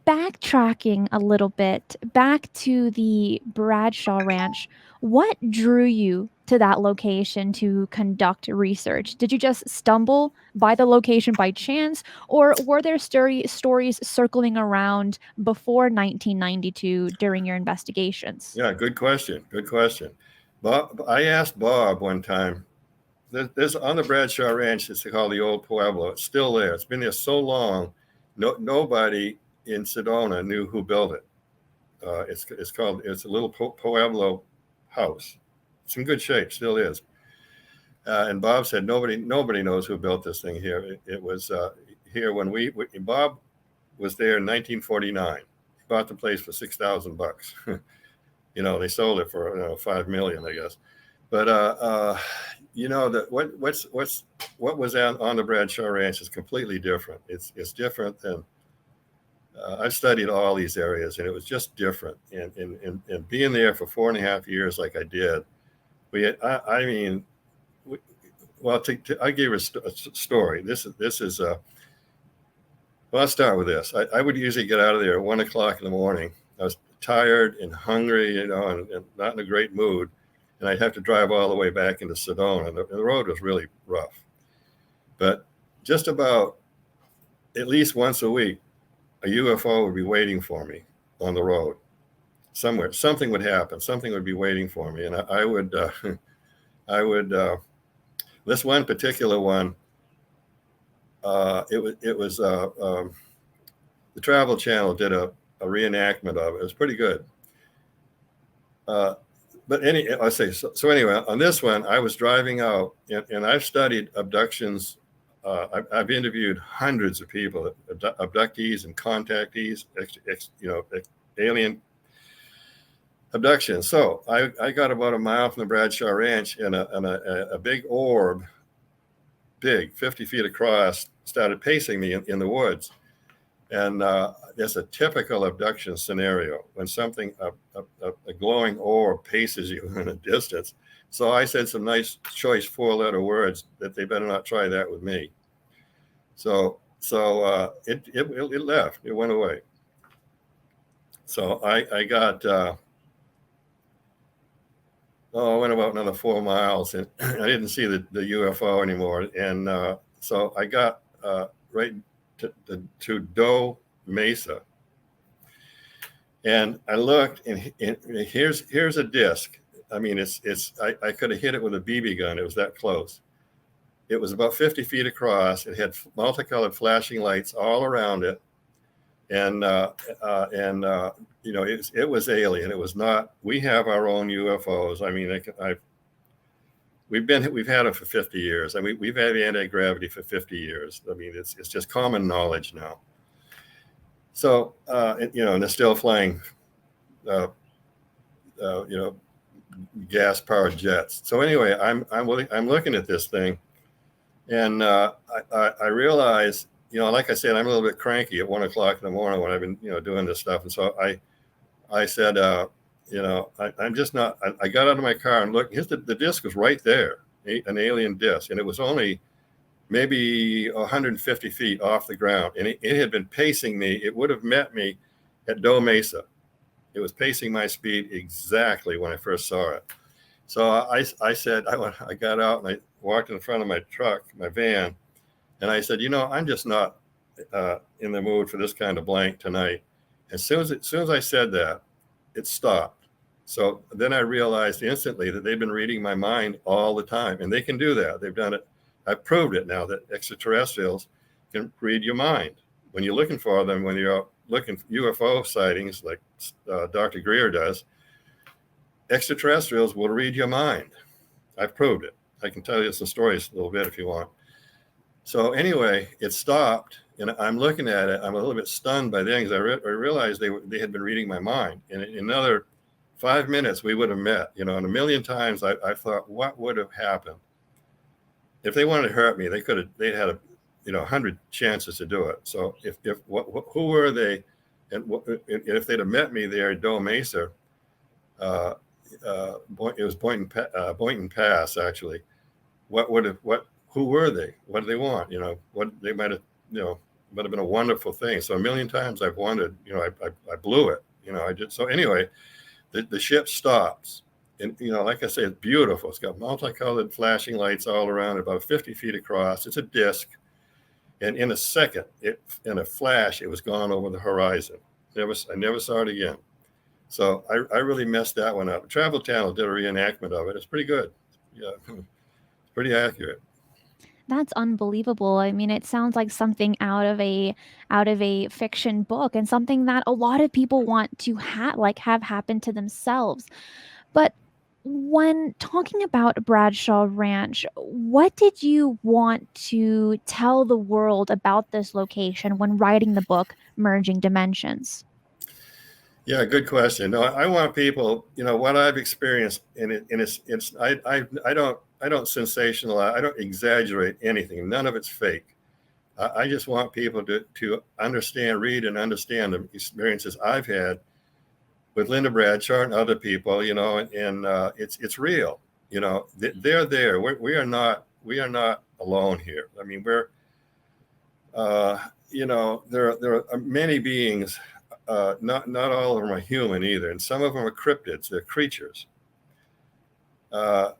Backtracking a little bit, back to the Bradshaw Ranch, what drew you to that location to conduct research? Did you just stumble by the location by chance, or were there stories circling around before 1992 during your investigations? Yeah, good question. Bob, I asked Bob one time, there's on the Bradshaw Ranch, it's called the Old Pueblo. It's still there. It's been there so long, nobody in Sedona knew who built it. It's a little Pueblo house. It's in good shape, still is. And Bob said nobody knows who built this thing here. It was here when Bob was there in 1949. He bought the place for $6,000. They sold it for $5 million, I guess. But what was on the Bradshaw Ranch is completely different. It's different than I've studied all these areas, and it was just different. And being there for 4.5 years, like I did, I gave a story. This is well, I'll start with this. I would usually get out of there at 1 o'clock in the morning. I was tired and hungry, and not in a great mood. And I'd have to drive all the way back into Sedona. The road was really rough. But just about at least once a week, a UFO would be waiting for me on the road somewhere. Something would happen. Something would be waiting for me. And I would this one particular one, it was the Travel Channel did a reenactment of it. It was pretty good. But anyway, on this one, I was driving out, and I've studied abductions. I've interviewed hundreds of people, abductees and contactees, alien abductions. So I got about a mile from the Bradshaw Ranch, and a big orb, 50 feet across, started pacing me in the woods. And there's a typical abduction scenario when something, a glowing orb paces you in a distance. So I said some nice choice 4-letter words that they better not try that with me. So it left. It went away. So I got, I went about another 4 miles, and I didn't see the UFO anymore. And so I got right to Doe Mesa, and I looked, and here's a disc. I mean, I could have hit it with a BB gun. It was that close. It was about 50 feet across. It had multicolored flashing lights all around it, and it was alien. It was not. We have our own UFOs. I mean, we've had them for 50 years. I mean, we've had anti-gravity for 50 years. I mean, it's just common knowledge now. So, and they're still flying, gas-powered jets. So anyway, I'm looking at this thing, and I realize, like I said, I'm a little bit cranky at 1 o'clock in the morning when I've been, doing this stuff. And so I said, I'm just not. I got out of my car and looked. The disc was right there, an alien disc, and it was only maybe 150 feet off the ground, and it had been pacing me. It would have met me at Doe Mesa. It was pacing my speed exactly when I first saw it. So I said, I got out and I walked in front of my truck, my van, and I said, I'm just not in the mood for this kind of blank tonight. As soon as I said that, it stopped. So then I realized instantly that they've been reading my mind all the time, and they can do that. They've done it. I've proved it now that extraterrestrials can read your mind. When you're looking for them, when you're looking for UFO sightings, like Dr. Greer does, extraterrestrials will read your mind. I've proved it. I can tell you some stories a little bit if you want. So anyway, it stopped, and I'm looking at it. I'm a little bit stunned by then, because I realized they had been reading my mind. And in another 5 minutes, we would have met. And a million times I thought, what would have happened? If they wanted to hurt me, they'd had 100 chances to do it. So who were they? And if they'd have met me there at Doe Mesa, it was Boynton Pass, actually. Who were they? What did they want? What they might have been a wonderful thing. So a million times I've wondered, I blew it. I did. So anyway, the ship stops. And, like I say, it's beautiful. It's got multicolored flashing lights all around, about 50 feet across. It's a disc. And in a second, in a flash, it was gone over the horizon. I never saw it again. So I really messed that one up. Travel Channel did a reenactment of it. It's pretty good. Yeah, pretty accurate. That's unbelievable. I mean, it sounds like something out of a fiction book and something that a lot of people want to have happen to themselves. But when talking about Bradshaw Ranch, what did you want to tell the world about this location when writing the book Merging Dimensions? Yeah, good question. No, I want people, what I've experienced, and I don't sensationalize, I don't exaggerate anything. None of it's fake. I just want people to understand, read, and understand the experiences I've had with Linda Bradshaw and other people, and it's real. They're there. We are not alone here. I mean, there are many beings. Not all of them are human either, and some of them are cryptids. They're creatures. So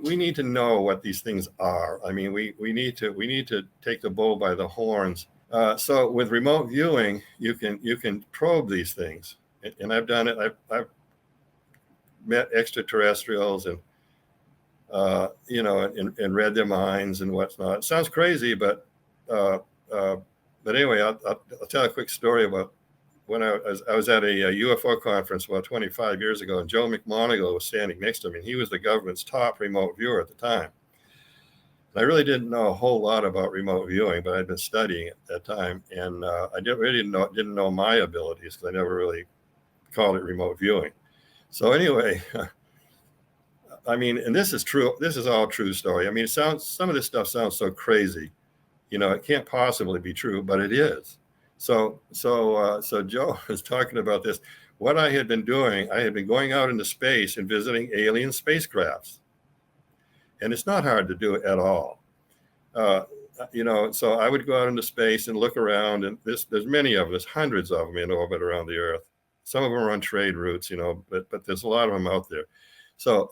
we need to know what these things are. I mean, we need to take the bull by the horns. So with remote viewing, you can probe these things, and I've done it. I've met extraterrestrials and and read their minds and whatnot. It sounds crazy, but anyway, I'll tell a quick story about when I was at a UFO conference about 25 years ago, and Joe McMoneagle was standing next to me, and he was the government's top remote viewer at the time. And I really didn't know a whole lot about remote viewing, but I'd been studying it at that time, and I didn't know my abilities because I never really called it remote viewing. So anyway, I mean, and this is true. This is all true story. I mean, some of this stuff sounds so crazy, it can't possibly be true, but it is. So Joe was talking about this. What I had been doing, I had been going out into space and visiting alien spacecrafts, and it's not hard to do it at all. So I would go out into space and look around, and there's many of us, hundreds of them in orbit around the Earth. Some of them are on trade routes, but there's a lot of them out there. So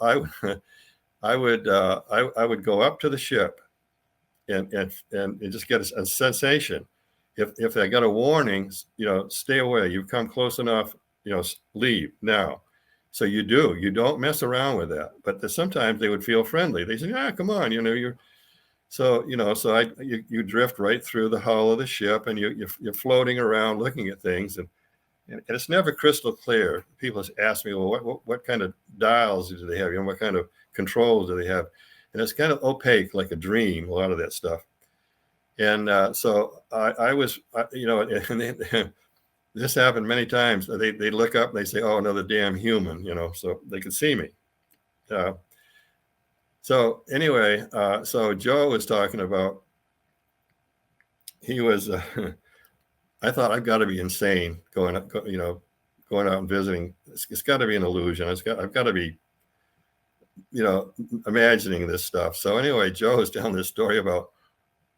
I would go up to the ship and just get a sensation. If I got a warning, stay away. You've come close enough, leave now. So you don't mess around with that. But sometimes they would feel friendly. They say, come on, you drift right through the hull of the ship, and you're floating around looking at things, and it's never crystal clear. People ask me, well, what kind of dials do they have? What kind of controls do they have? And it's kind of opaque, like a dream, a lot of that stuff. And so I was, and this happened many times. They look up and they say, "Oh, another damn human," so they could see me. So anyway, so Joe was talking about, he was, I thought, I've got to be insane going out and visiting. It's got to be an illusion. I've got to be, imagining this stuff. So anyway, Joe was telling this story about,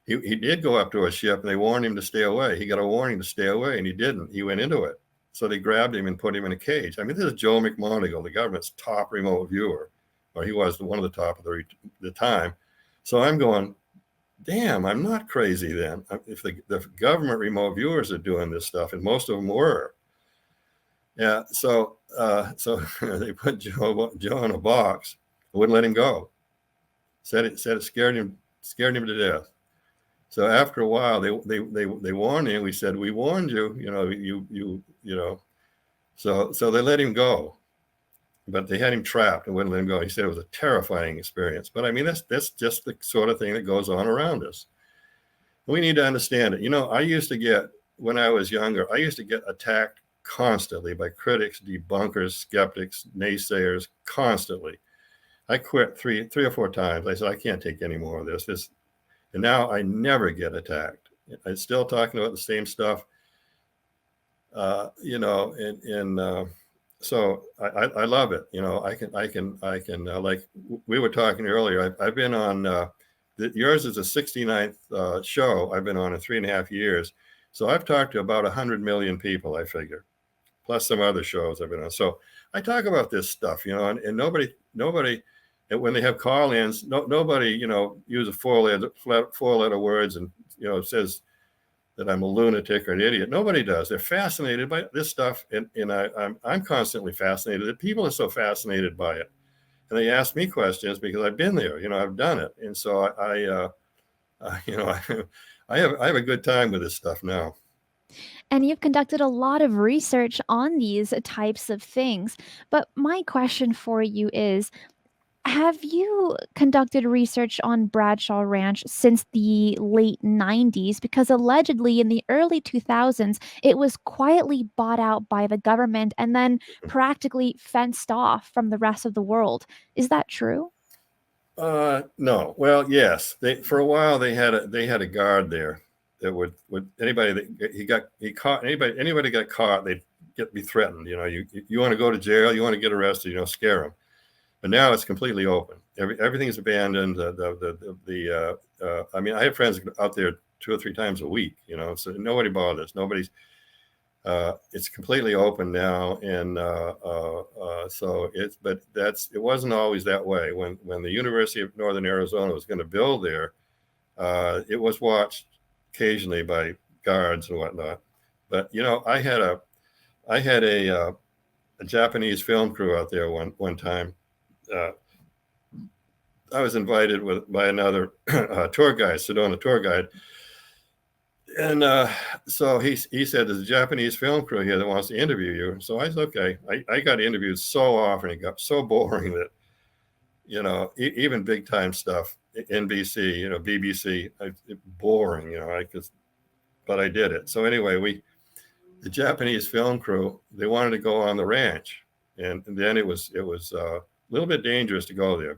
he did go up to a ship and they warned him to stay away. He got a warning to stay away and he didn't. He went into it. So they grabbed him and put him in a cage. I mean, this is Joe McMoneagle, the government's top remote viewer, or he was one of the top of the time. So I'm going, damn, I'm not crazy then. If the government remote viewers are doing this stuff, and most of them were. Yeah, so they put Joe in a box and wouldn't let him go. Said it scared him to death. So after a while, they warned him. We said, we warned you, So they let him go, but they had him trapped and wouldn't let him go. He said it was a terrifying experience. But I mean, that's just the sort of thing that goes on around us. We need to understand it. I used to get, when I was younger, attacked constantly by critics, debunkers, skeptics, naysayers, constantly. I quit three or four times. I said, I can't take any more of this. And now I never get attacked. I'm still talking about the same stuff, so I love it. I can like we were talking earlier. I've been on. Yours is a 69th show I've been on in 3.5 years. So I've talked to about 100 million people, I figure, plus some other shows I've been on. So I talk about this stuff, and nobody. And when they have call-ins, nobody, uses four-letter words and, says that I'm a lunatic or an idiot. Nobody does. They're fascinated by this stuff, and I'm constantly fascinated. The people are so fascinated by it, and they ask me questions because I've been there. I've done it, and so I have a good time with this stuff now. And you've conducted a lot of research on these types of things. But my question for you is, have you conducted research on Bradshaw Ranch since the late 90s? Because allegedly in the early 2000s, it was quietly bought out by the government and then practically fenced off from the rest of the world. Is that true? No. Well, yes. For a while they had a guard there that would anybody that he caught anybody got caught, they'd be threatened. You want to go to jail, you want to get arrested, scare them. But now it's completely open. Everything's abandoned. I mean, I have friends out there 2 or 3 times a week. So nobody bothers. Nobody's. It's completely open now, and so but it wasn't always that way. When the University of Northern Arizona was going to build there, it was watched occasionally by guards and whatnot. But I had a Japanese film crew out there one time. I was invited by another tour guide, Sedona tour guide. And so he said, there's a Japanese film crew here that wants to interview you. So I said, okay. I got interviewed so often. It got so boring that, even big time stuff, NBC, BBC, boring, but I did it. So anyway, the Japanese film crew, they wanted to go on the ranch. And then it was a little bit dangerous to go there.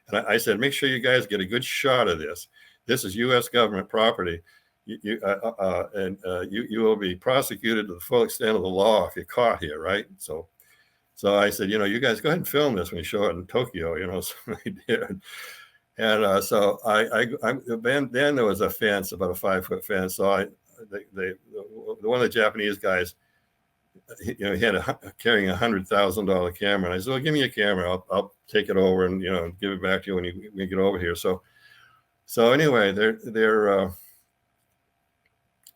And I said, make sure you guys get a good shot of this. This is U.S. government property. You will be prosecuted to the full extent of the law if you're caught here, right? So I said, you guys go ahead and film this when you show it in Tokyo. So they did. And so then there was a fence, about a 5-foot fence. So one of the Japanese guys, he had carrying $100,000 camera, and I said, well, give me a camera. I'll take it over and give it back to you when you get over here. So anyway,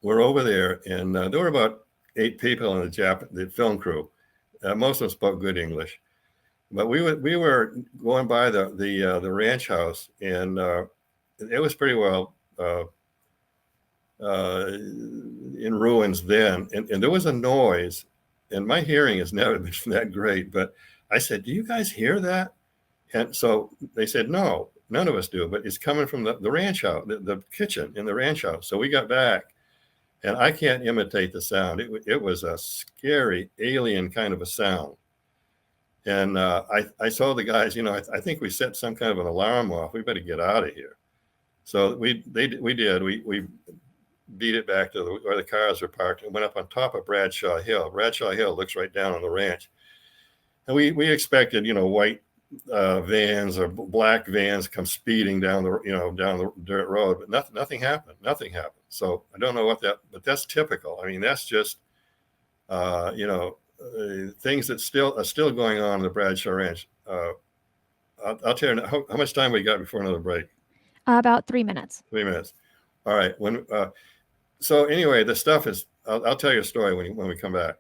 we're over there, and there were about 8 people in the film crew. Most of them spoke good English, but we were going by the ranch house, and it was pretty well in ruins then, and there was a noise, and my hearing has never been that great, but I said, do you guys hear that? And so they said, no, none of us do, but it's coming from the ranch house, the kitchen in the ranch house. So we got back, and I can't imitate the sound. It was a scary alien kind of a sound. And I told the guys, I think we set some kind of an alarm off. We better get out of here. So we did. We beat it back to where the cars were parked and went up on top of Bradshaw Hill. Bradshaw Hill looks right down on the ranch. And we expected, white vans or black vans come speeding down the dirt road, but nothing happened. So I don't know but that's typical. I mean, that's just, things that are still going on in the Bradshaw Ranch. I'll tell you how much time we got before another break. About 3 minutes. 3 minutes. All right. So anyway, the stuff is, I'll tell you a story when we come back,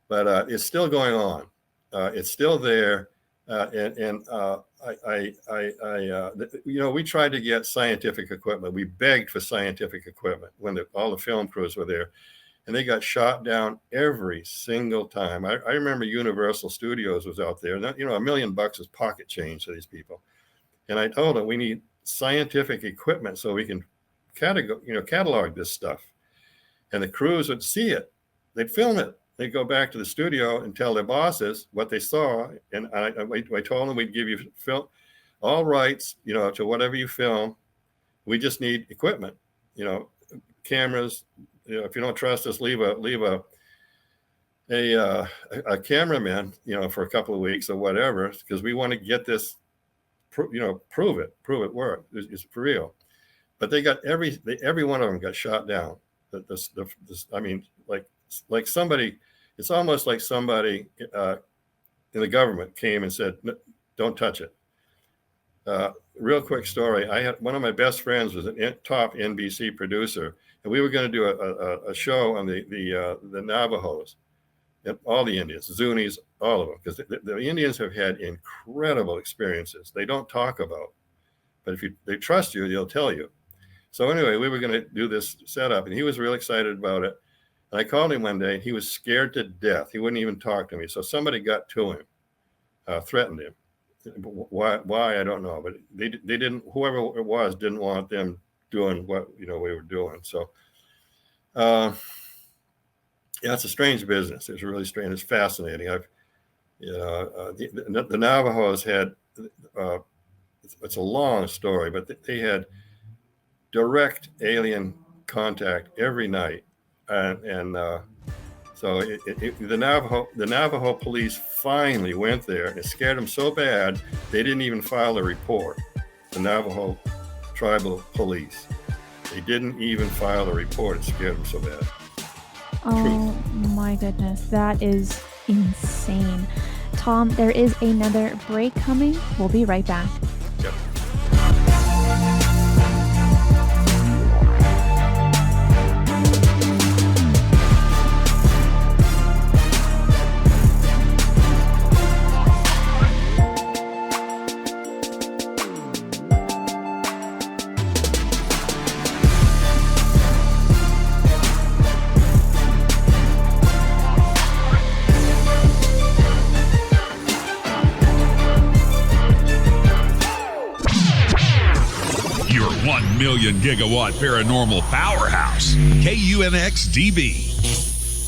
but it's still going on. It's still there. We tried to get scientific equipment. We begged for scientific equipment when all the film crews were there, and they got shot down every single time. I remember Universal Studios was out there. $1 million is pocket change to these people. And I told them we need scientific equipment so we can catalog this stuff. And the crews would see it. They'd film it. They'd go back to the studio and tell their bosses what they saw. And I told them we'd give you all rights, to whatever you film. We just need equipment, cameras. If you don't trust us, leave a cameraman, for a couple of weeks or whatever, because we want to get this, prove it worked. It's for real. But they got every one of them got shot down. I mean, like somebody, it's almost like somebody in the government came and said, "Don't touch it." Real quick story. I had one of my best friends was a top NBC producer, and we were going to do a show on the Navajos, and all the Indians, Zunis, all of them, because the Indians have had incredible experiences. They don't talk about, but if they trust you, they'll tell you. So anyway, we were going to do this setup, and he was real excited about it. And I called him one day, and he was scared to death. He wouldn't even talk to me. So somebody got to him, threatened him. Why I don't know, but they didn't. Whoever it was didn't want them doing what we were doing. So, yeah, it's a strange business. It's really strange. It's fascinating. The Navajos had. It's a long story, but they had direct alien contact every night, so the Navajo police finally went there. It scared them so bad they didn't even file a report. The Navajo tribal police, they didn't even file a report. It scared them so bad. Oh my goodness, that is insane. Tom, there is another break coming. We'll be right back. Yep. Gigawatt paranormal powerhouse, KUNX-DB,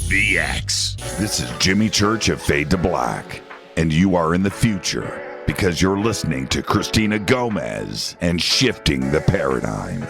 The X. This is Jimmy Church of Fade to Black, and you are in the future because you're listening to Cristina Gomez and Shifting the Paradigm.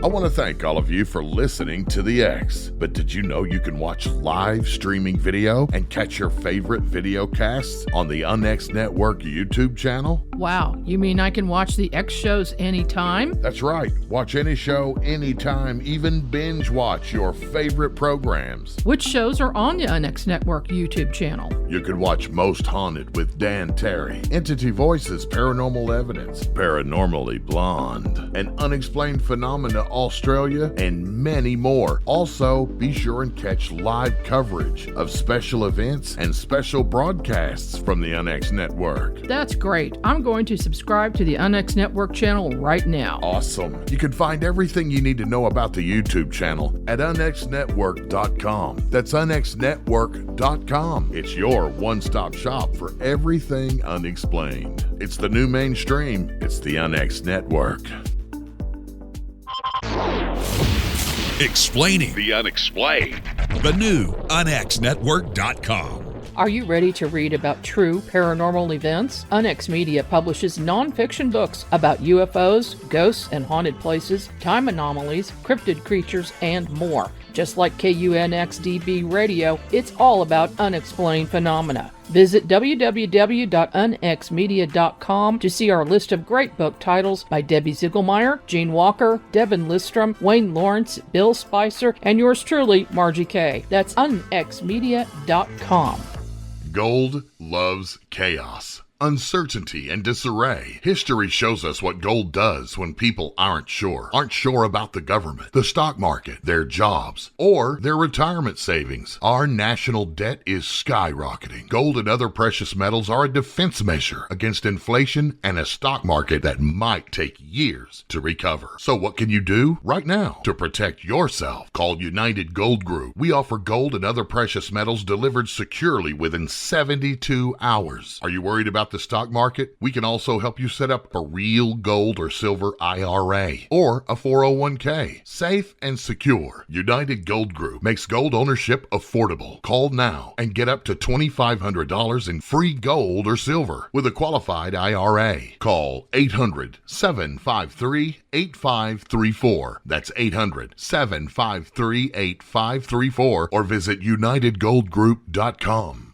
I want to thank all of you for listening to The X. But did you know you can watch live streaming video and catch your favorite video casts on the UNX Network YouTube channel? Wow, you mean I can watch the X shows anytime? That's right. Watch any show, anytime, even binge watch your favorite programs. Which shows are on the UNX Network YouTube channel? You can watch Most Haunted with Dan Terry, Entity Voices, Paranormal Evidence, Paranormally Blonde, and Unexplained Phenomena Australia, and many more. Also, be sure and catch live coverage of special events and special broadcasts from the UNX Network. That's great. I'm going to subscribe to the UNX Network channel right now. Awesome. You can find everything you need to know about the YouTube channel at unxnetwork.com. That's unxnetwork.com. It's your one-stop shop for everything unexplained. It's the new mainstream. It's the UNX Network. Explaining The unexplained. the new unxnetwork.com. Are you ready to read about true paranormal events? UNX Media publishes nonfiction books about UFOs, ghosts and haunted places, time anomalies, cryptid creatures, and more. Just like KUNX-DB Radio, it's all about unexplained phenomena. Visit www.unxmedia.com to see our list of great book titles by Debbie Ziegelmeyer, Gene Walker, Devin Listrom, Wayne Lawrence, Bill Spicer, and yours truly, Margie Kay. That's unxmedia.com. Gold loves chaos, uncertainty, and disarray. History shows us what gold does when people aren't sure about the government, the stock market, their jobs, or their retirement savings. Our national debt is skyrocketing. Gold and other precious metals are a defense measure against inflation and a stock market that might take years to recover. So what can you do right now to protect yourself? Call United Gold Group. We offer gold and other precious metals delivered securely within 72 hours. Are you worried about the stock market? We can also help you set up a real gold or silver IRA or a 401k. Safe and secure. United Gold Group makes gold ownership affordable. Call now and get up to $2,500 in free gold or silver with a qualified IRA. Call 800-753-8534. That's 800-753-8534 or visit unitedgoldgroup.com.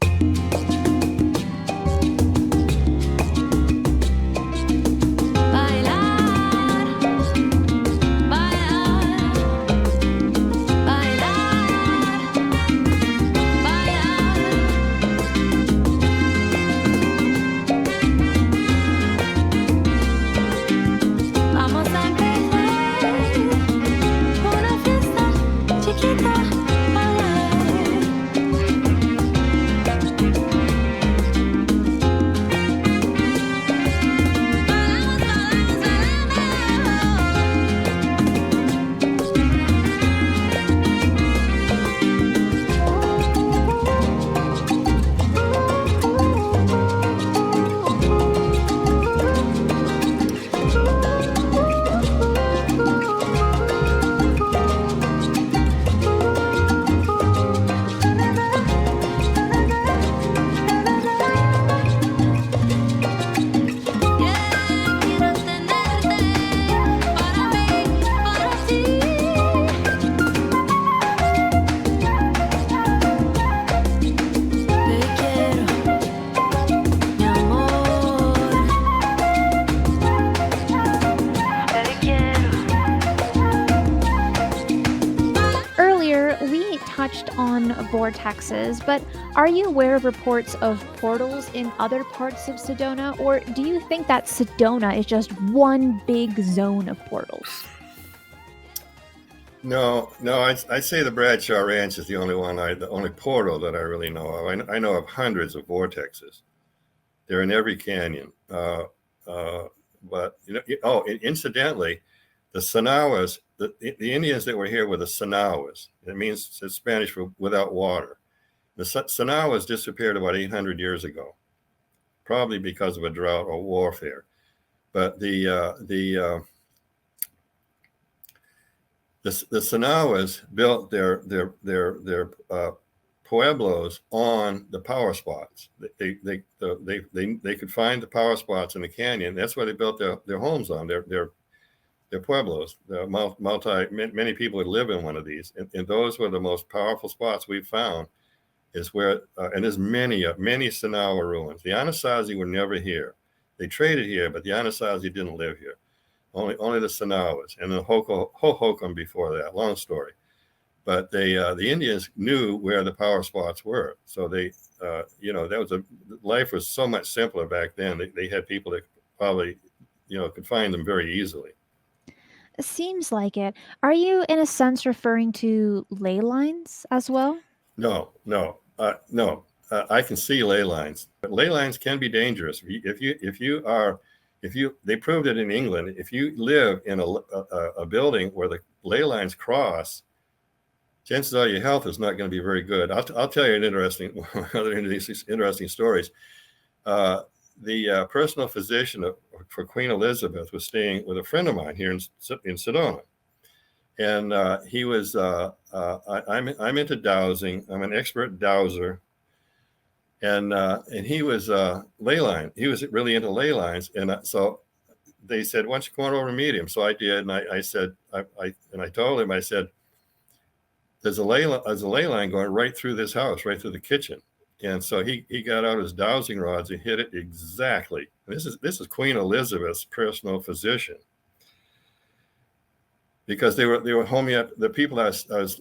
On vortexes, but are you aware of reports of portals in other parts of Sedona, or do you think that Sedona is just one big zone of portals? No, I'd say the Bradshaw Ranch is the only one, the only portal that I really know of. I know of hundreds of vortexes. They're in every canyon. But incidentally, the Sonawas, the Indians that were here were the Sonawas. It means, it's Spanish for without water. The Sonawas disappeared about 800 years ago, probably because of a drought or warfare. But the Sonawas built their pueblos on the power spots. They could find the power spots in the canyon. That's why they built their homes on their pueblos. Many people would live in one of these, and those were the most powerful spots we've found. Is where and there's many Sonawa ruins. The Anasazi were never here. They traded here, but the Anasazi didn't live here. Only the Sonawas and the Hohokam before that. Long story, but the Indians knew where the power spots were. So they, life was so much simpler back then. They had people that probably, could find them very easily. Seems like it. Are you, in a sense, referring to ley lines as well? No. I can see ley lines, but ley lines can be dangerous. They proved it in England. If you live in a building where the ley lines cross, chances are your health is not going to be very good. I'll tell you other interesting stories. The personal physician for Queen Elizabeth was staying with a friend of mine here in Sedona. And he was, I'm into dowsing. I'm an expert dowser. And he was ley line. He was really into ley lines. And so they said, why don't you come on over and meet him? So I did. And I said, I told him, I said, there's a ley line going right through this house, right through the kitchen. And so he got out his dowsing rods and hit it exactly. This is Queen Elizabeth's personal physician. Because they were the people I was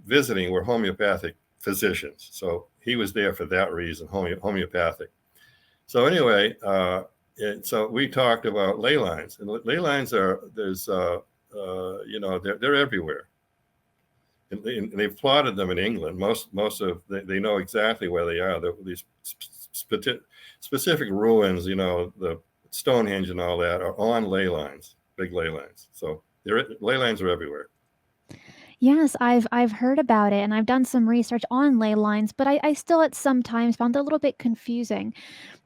visiting were homeopathic physicians, so he was there for that reason, homeopathic. So anyway, so we talked about ley lines, and ley lines they're everywhere, and they've plotted them in England. Most of they know exactly where they are. These specific ruins, the Stonehenge and all that, are on ley lines. Big ley lines. So ley lines are everywhere. Yes, I've heard about it, and I've done some research on ley lines, but I still at some times found it a little bit confusing.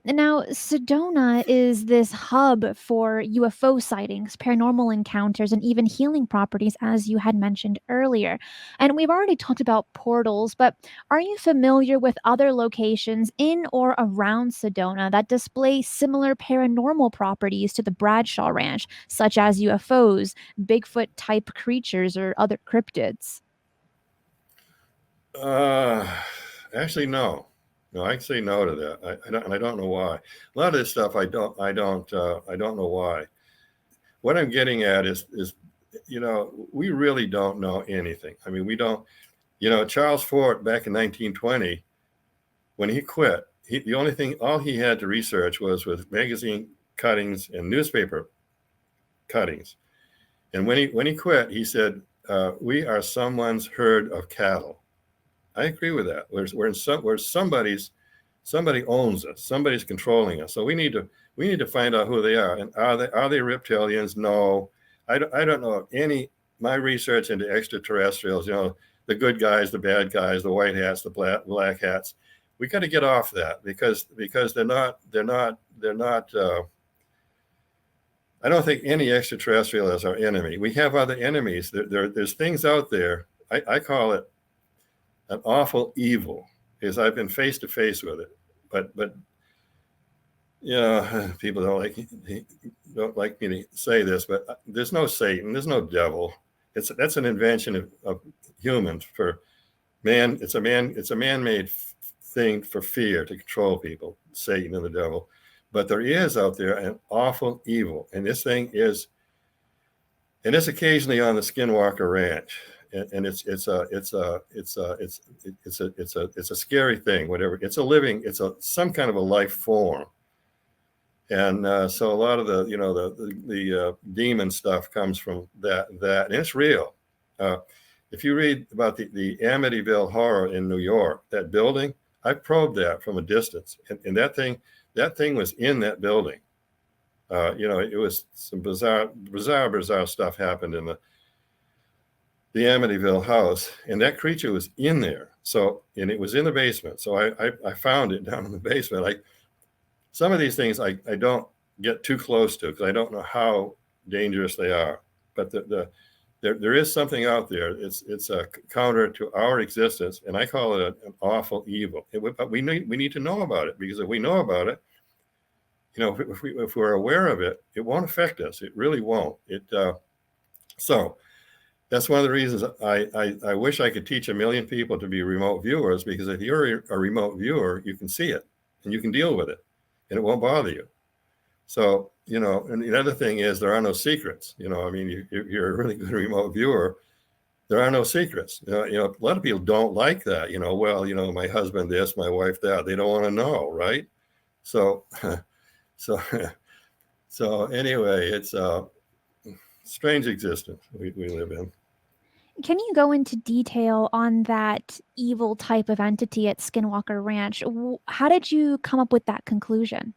Now, Sedona is this hub for UFO sightings, paranormal encounters, and even healing properties, as you had mentioned earlier. And we've already talked about portals, but are you familiar with other locations in or around Sedona that display similar paranormal properties to the Bradshaw Ranch, such as UFOs, Bigfoot-type creatures, or other cryptids? Actually, no. No, I can say no to that. I don't know why. A lot of this stuff I don't know why. What I'm getting at is we really don't know anything. I mean, we don't. Charles Fort back in 1920, when he quit, the only thing all he had to research was with magazine cuttings and newspaper cuttings. And when he quit, he said, "We are someone's herd of cattle." I agree with that. Where somebody owns us, somebody's controlling us. So we need to find out who they are. And are they reptilians? No, I don't know any. My research into extraterrestrials, the good guys, the bad guys, the white hats, the black hats. We got to get off that because they're not. I don't think any extraterrestrial is our enemy. We have other enemies. There's things out there. I call it an awful evil, because I've been face to face with it. But people don't like me to say this, but there's no Satan, there's no devil. That's an invention of humans for man. It's a man-made thing for fear, to control people, Satan and the devil. But there is out there an awful evil, and it's occasionally on the Skinwalker Ranch, and it's a scary thing. Whatever, it's some kind of a life form, and so a lot of the demon stuff comes from that, and it's real. If you read about the Amityville Horror in New York, that building, I probed that from a distance, and that thing was in that building. It was some bizarre stuff happened in the Amityville house, and that creature was in there. So, and it was in the basement. So I found it down in the basement. Some of these things I don't get too close to, because I don't know how dangerous they are. But there is something out there. It's a counter to our existence, and I call it an awful evil. But we need to know about it, because if we know about it, if we're aware of it, it won't affect us. It really won't. So that's one of the reasons I wish I could teach 1 million people to be remote viewers, because if you're a remote viewer, you can see it and you can deal with it, and it won't bother you. So, and the other thing is, there are no secrets. You're a really good remote viewer. There are no secrets. A lot of people don't like that. My husband this, my wife that. They don't want to know, right? So anyway, it's a strange existence we live in. Can you go into detail on that evil type of entity at Skinwalker Ranch? How did you come up with that conclusion?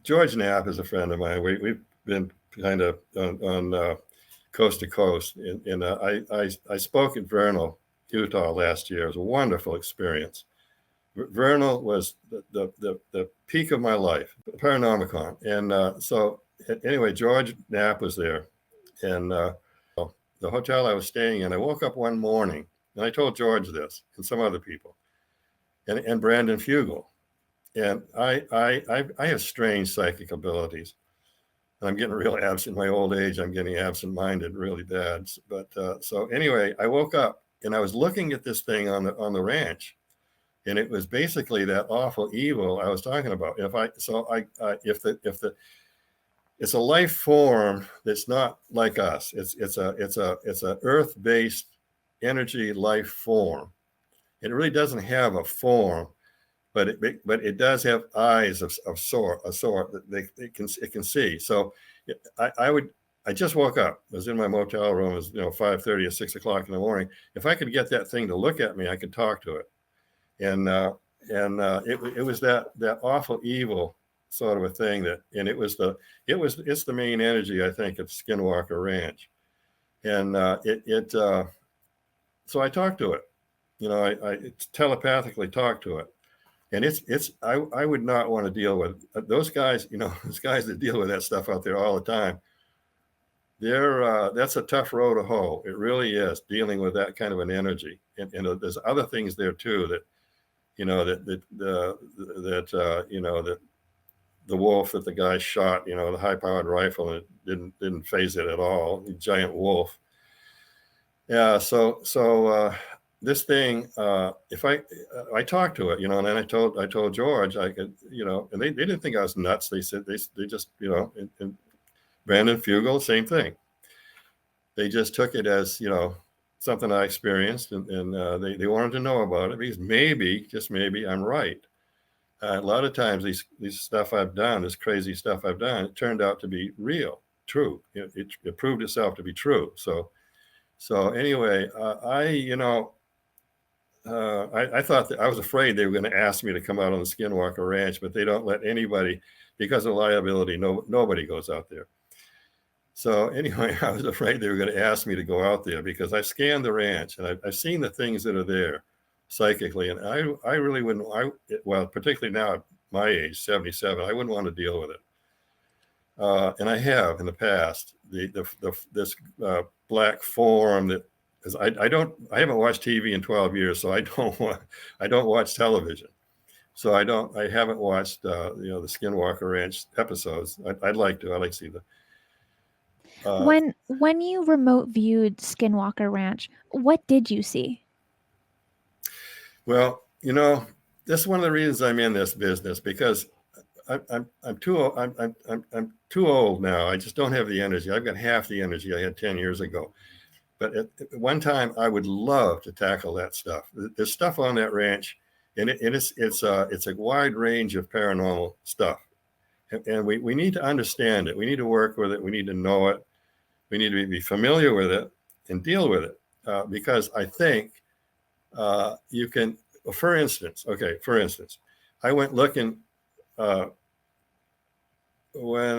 George Knapp is a friend of mine. We've been kind of on coast to coast. And I spoke in Vernal, Utah last year. It was a wonderful experience. Vernal was the peak of my life, Paranormal. And so anyway, George Knapp was there. And the hotel I was staying in, I woke up one morning, and I told George this and some other people, and Brandon Fugel. And I have strange psychic abilities. And I'm getting real absent in my old age. I'm getting absent-minded really bad. But so anyway, I woke up and I was looking at this thing on the ranch, and it was basically that awful evil I was talking about. It's a life form that's not like us. It's a earth-based energy life form. It really doesn't have a form, but it does have eyes of sort that it can see. So I just woke up. I was in my motel room. It was 5:30 or 6 o'clock in the morning. If I could get that thing to look at me, I could talk to it. And it was that awful evil sort of a thing it's the main energy, I think, at Skinwalker Ranch. And so I talked to it. I telepathically talked to it. And I would not want to deal with those guys, those guys that deal with that stuff out there all the time. That's a tough row to hoe. It really is, dealing with that kind of an energy. And there's other things there too that, the wolf that the guy shot, the high-powered rifle, and it didn't phase it at all. The giant wolf. Yeah. So this thing, if I talked to it, and then I told George I could, and they didn't think I was nuts. They said they just, and Brandon Fugel, same thing. They just took it as, something I experienced, and they wanted to know about it because maybe, just maybe, I'm right. A lot of times these stuff I've done, this crazy stuff I've done, it turned out to be real, true. It proved itself to be true. So anyway, I thought that I was afraid they were going to ask me to come out on the Skinwalker Ranch, but they don't let anybody, because of liability. Nobody goes out there. So anyway, I was afraid they were going to ask me to go out there because I scanned the ranch and I've seen the things that are there psychically, and I really wouldn't. Particularly now at my age, 77, I wouldn't want to deal with it. And I have in the past. This black form that, because I haven't watched TV in 12 years, so I don't watch television. So I haven't watched the Skinwalker Ranch episodes. I'd like to. I'd like to see the. When you remote viewed Skinwalker Ranch, what did you see? Well, this is one of the reasons I'm in this business, because I'm too old now. I just don't have the energy. I've got half the energy I had 10 years ago. But at one time, I would love to tackle that stuff. There's stuff on that ranch, and it's a wide range of paranormal stuff, and we need to understand it. We need to work with it. We need to know it. We need to be familiar with it and deal with it, because I think you can. For instance, I went looking when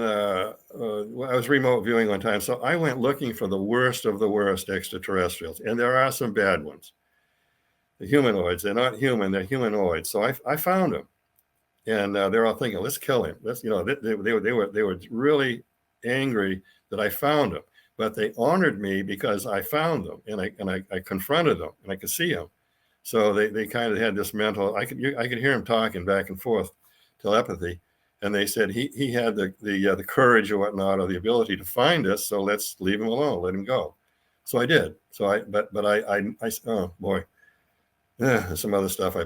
I was remote viewing one time. So I went looking for the worst of the worst extraterrestrials, and there are some bad ones. The humanoids, they're not human, they're humanoids. So I found them, and they're all thinking, let's kill him. They were really angry that I found them, but they honored me because I found them, and I confronted them, and I could see them. So they kind of had this mental. I could hear him talking back and forth, telepathy, and they said he had the courage or whatnot, or the ability to find us. So let's leave him alone, let him go. So I did. So I oh boy, some other stuff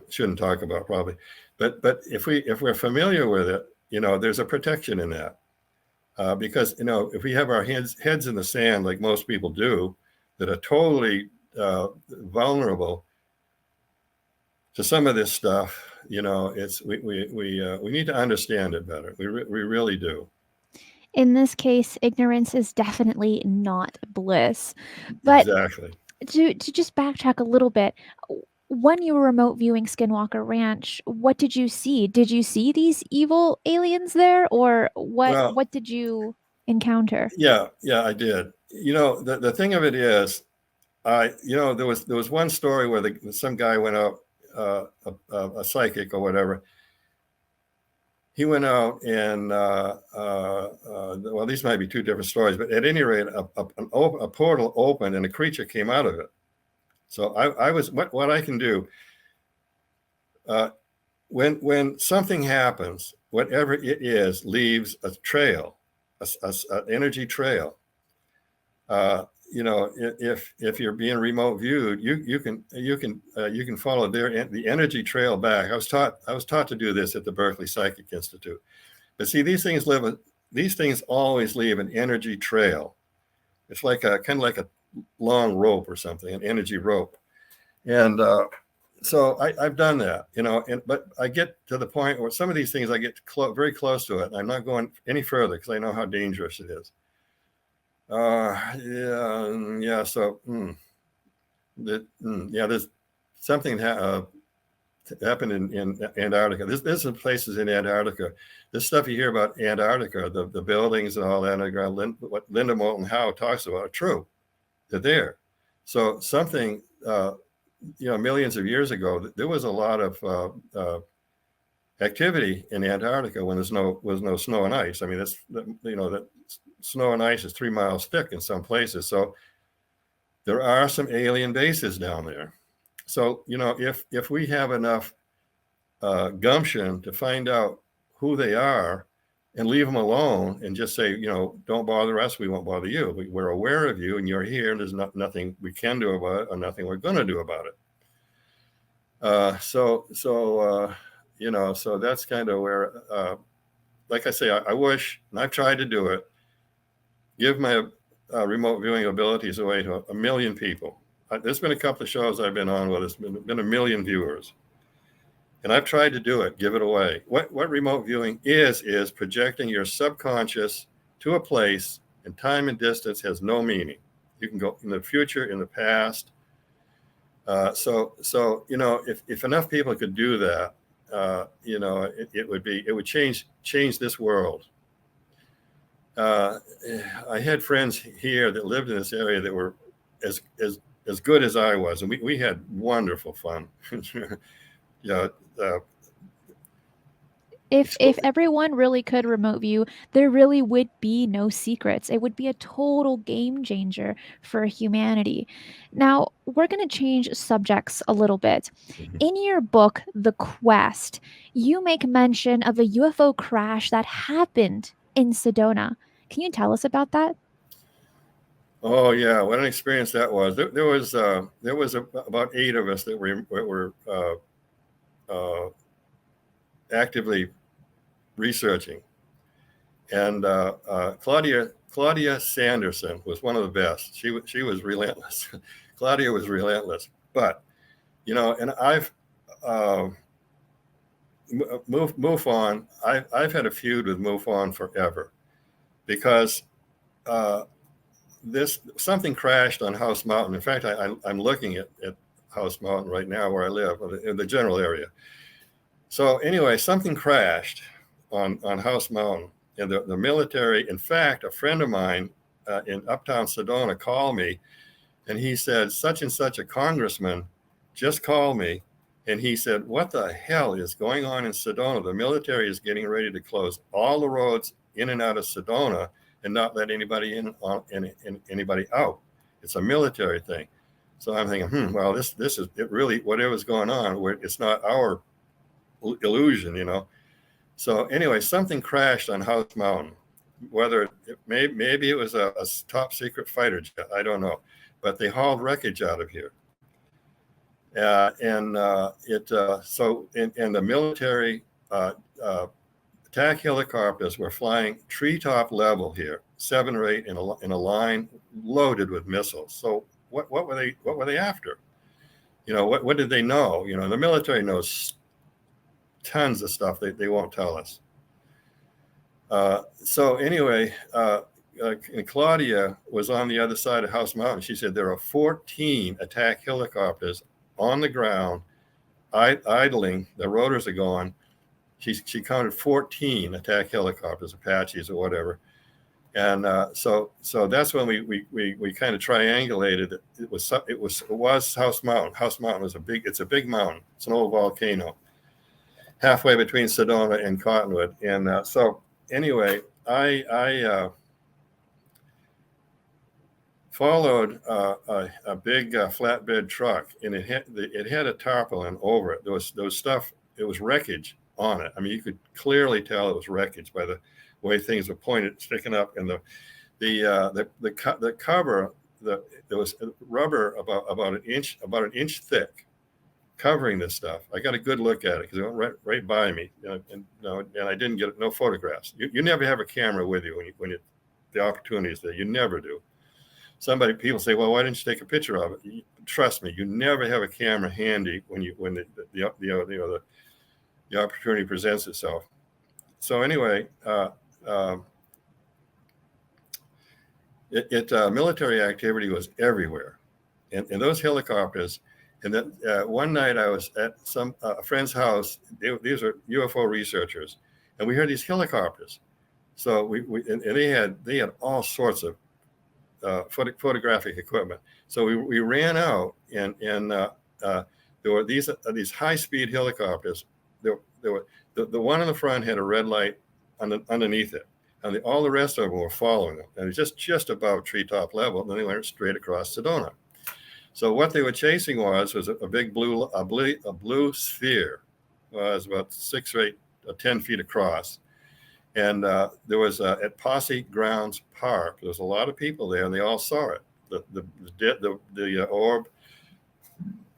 shouldn't talk about probably, but if we're familiar with it, there's a protection in that, because if we have our heads in the sand like most people do, that are totally vulnerable to some of this stuff, it's we need to understand it better. We really do. In this case, ignorance is definitely not bliss. But exactly. To just backtrack a little bit, when you were remote viewing Skinwalker Ranch, what did you see? Did you see these evil aliens there, or what did you encounter? Yeah, I did. The thing of it is, there was one story where some guy went out, a psychic or whatever. He went out and these might be two different stories, but at any rate, a portal opened and a creature came out of it. So I was what I can do. When something happens, whatever it is, leaves a trail, an energy trail. If you're being remote viewed, you can follow the energy trail back. I was taught to do this at the Berkeley Psychic Institute. But see, these things always leave an energy trail. It's like kind of like a long rope or something, an energy rope. And so I've done that, but I get to the point where some of these things I get very close to it, and I'm not going any further because I know how dangerous it is. So there's something happened in Antarctica. There's some places in Antarctica. This stuff you hear about Antarctica, the buildings and all that underground, what Linda Moulton Howe talks about are true. They're there. So something, millions of years ago, there was a lot of activity in Antarctica when was no snow and ice. I mean, that snow and ice is 3 miles thick in some places. So there are some alien bases down there. So, if we have enough gumption to find out who they are and leave them alone and just say, don't bother us. We won't bother you. We're aware of you and you're here, and there's nothing we can do about it or nothing we're going to do about it. So that's kind of where, like I say, I wish, and I've tried to do it, give my remote viewing abilities away to 1 million people. There's been a couple of shows I've been on where there's been 1 million viewers. And I've tried to do it, give it away. What remote viewing is projecting your subconscious to a place, and time and distance has no meaning. You can go in the future, in the past. So if enough people could do that, it would change this world. I had friends here that lived in this area that were as good as I was, and we had wonderful fun. If everyone really could remote view, there really would be no secrets. It would be a total game changer for humanity. Now, we're going to change subjects a little bit. In your book, The Quest, you make mention of a UFO crash that happened in Sedona. Can you tell us about that? Oh yeah, what an experience that was. There was about 8 of us that were actively researching, and Claudia Sanderson was one of the best. She was relentless. Claudia was relentless, but and I've MUFON. I've had a feud with MUFON forever, because something crashed on House Mountain. In fact, I'm looking at House Mountain right now where I live, in the general area. So anyway, something crashed on House Mountain, and the military, in fact, a friend of mine in uptown Sedona called me, and he said, such and such a congressman just called me, and he said, what the hell is going on in Sedona? The military is getting ready to close all the roads in and out of Sedona and not let anybody in anybody out. It's a military thing. So I'm thinking, well, this is it really, whatever's going on, it's not our illusion, So anyway, something crashed on House Mountain. Whether maybe it was a top secret fighter jet, I don't know, but they hauled wreckage out of here. And the military attack helicopters were flying treetop level here, 7 or 8 in a line, loaded with missiles. So what were they after? What did they know? The military knows tons of stuff they won't tell us. So anyway, and Claudia was on the other side of House Mountain. She said there are 14 attack helicopters on the ground, idling. The rotors are gone. She counted 14 attack helicopters, Apaches or whatever. And so that's when we kind of triangulated it. It was House Mountain. House Mountain was it's a big mountain. It's an old volcano, halfway between Sedona and Cottonwood. And so anyway, I followed a big flatbed truck, and it had a tarpaulin over it. There was stuff. It was wreckage on it. I mean, you could clearly tell it was wreckage by the way things were pointed, sticking up, and the cover. There was rubber about an inch thick, covering this stuff. I got a good look at it because it went right by me, and I didn't get no photographs. You never have a camera with you when the opportunity is there. You never do. People say, well, why didn't you take a picture of it? Trust me, you never have a camera handy when the opportunity presents itself. So anyway, military activity was everywhere, and those helicopters. And then one night I was at a friend's house. These are UFO researchers, and we heard these helicopters. So they had all sorts of photographic equipment. So we ran out, and there were these high-speed helicopters. The one in the front had a red light underneath it, and all the rest of them were following them. And it was just above treetop level. And then they went straight across Sedona. So what they were chasing was a big blue sphere. It was about 6 or 8 or 10 feet across. And there was at Posse Grounds Park. There was a lot of people there, and they all saw it. The orb,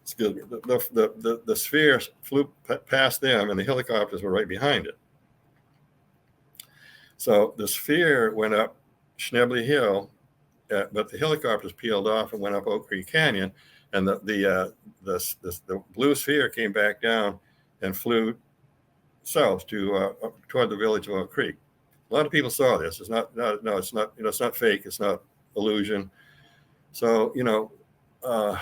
excuse me, the sphere flew past them, and the helicopters were right behind it. So the sphere went up Schnebly Hill, but the helicopters peeled off and went up Oak Creek Canyon, and the blue sphere came back down and flew south to toward the village of Oak Creek. A lot of people saw this. It's not it's not fake. It's not illusion. So I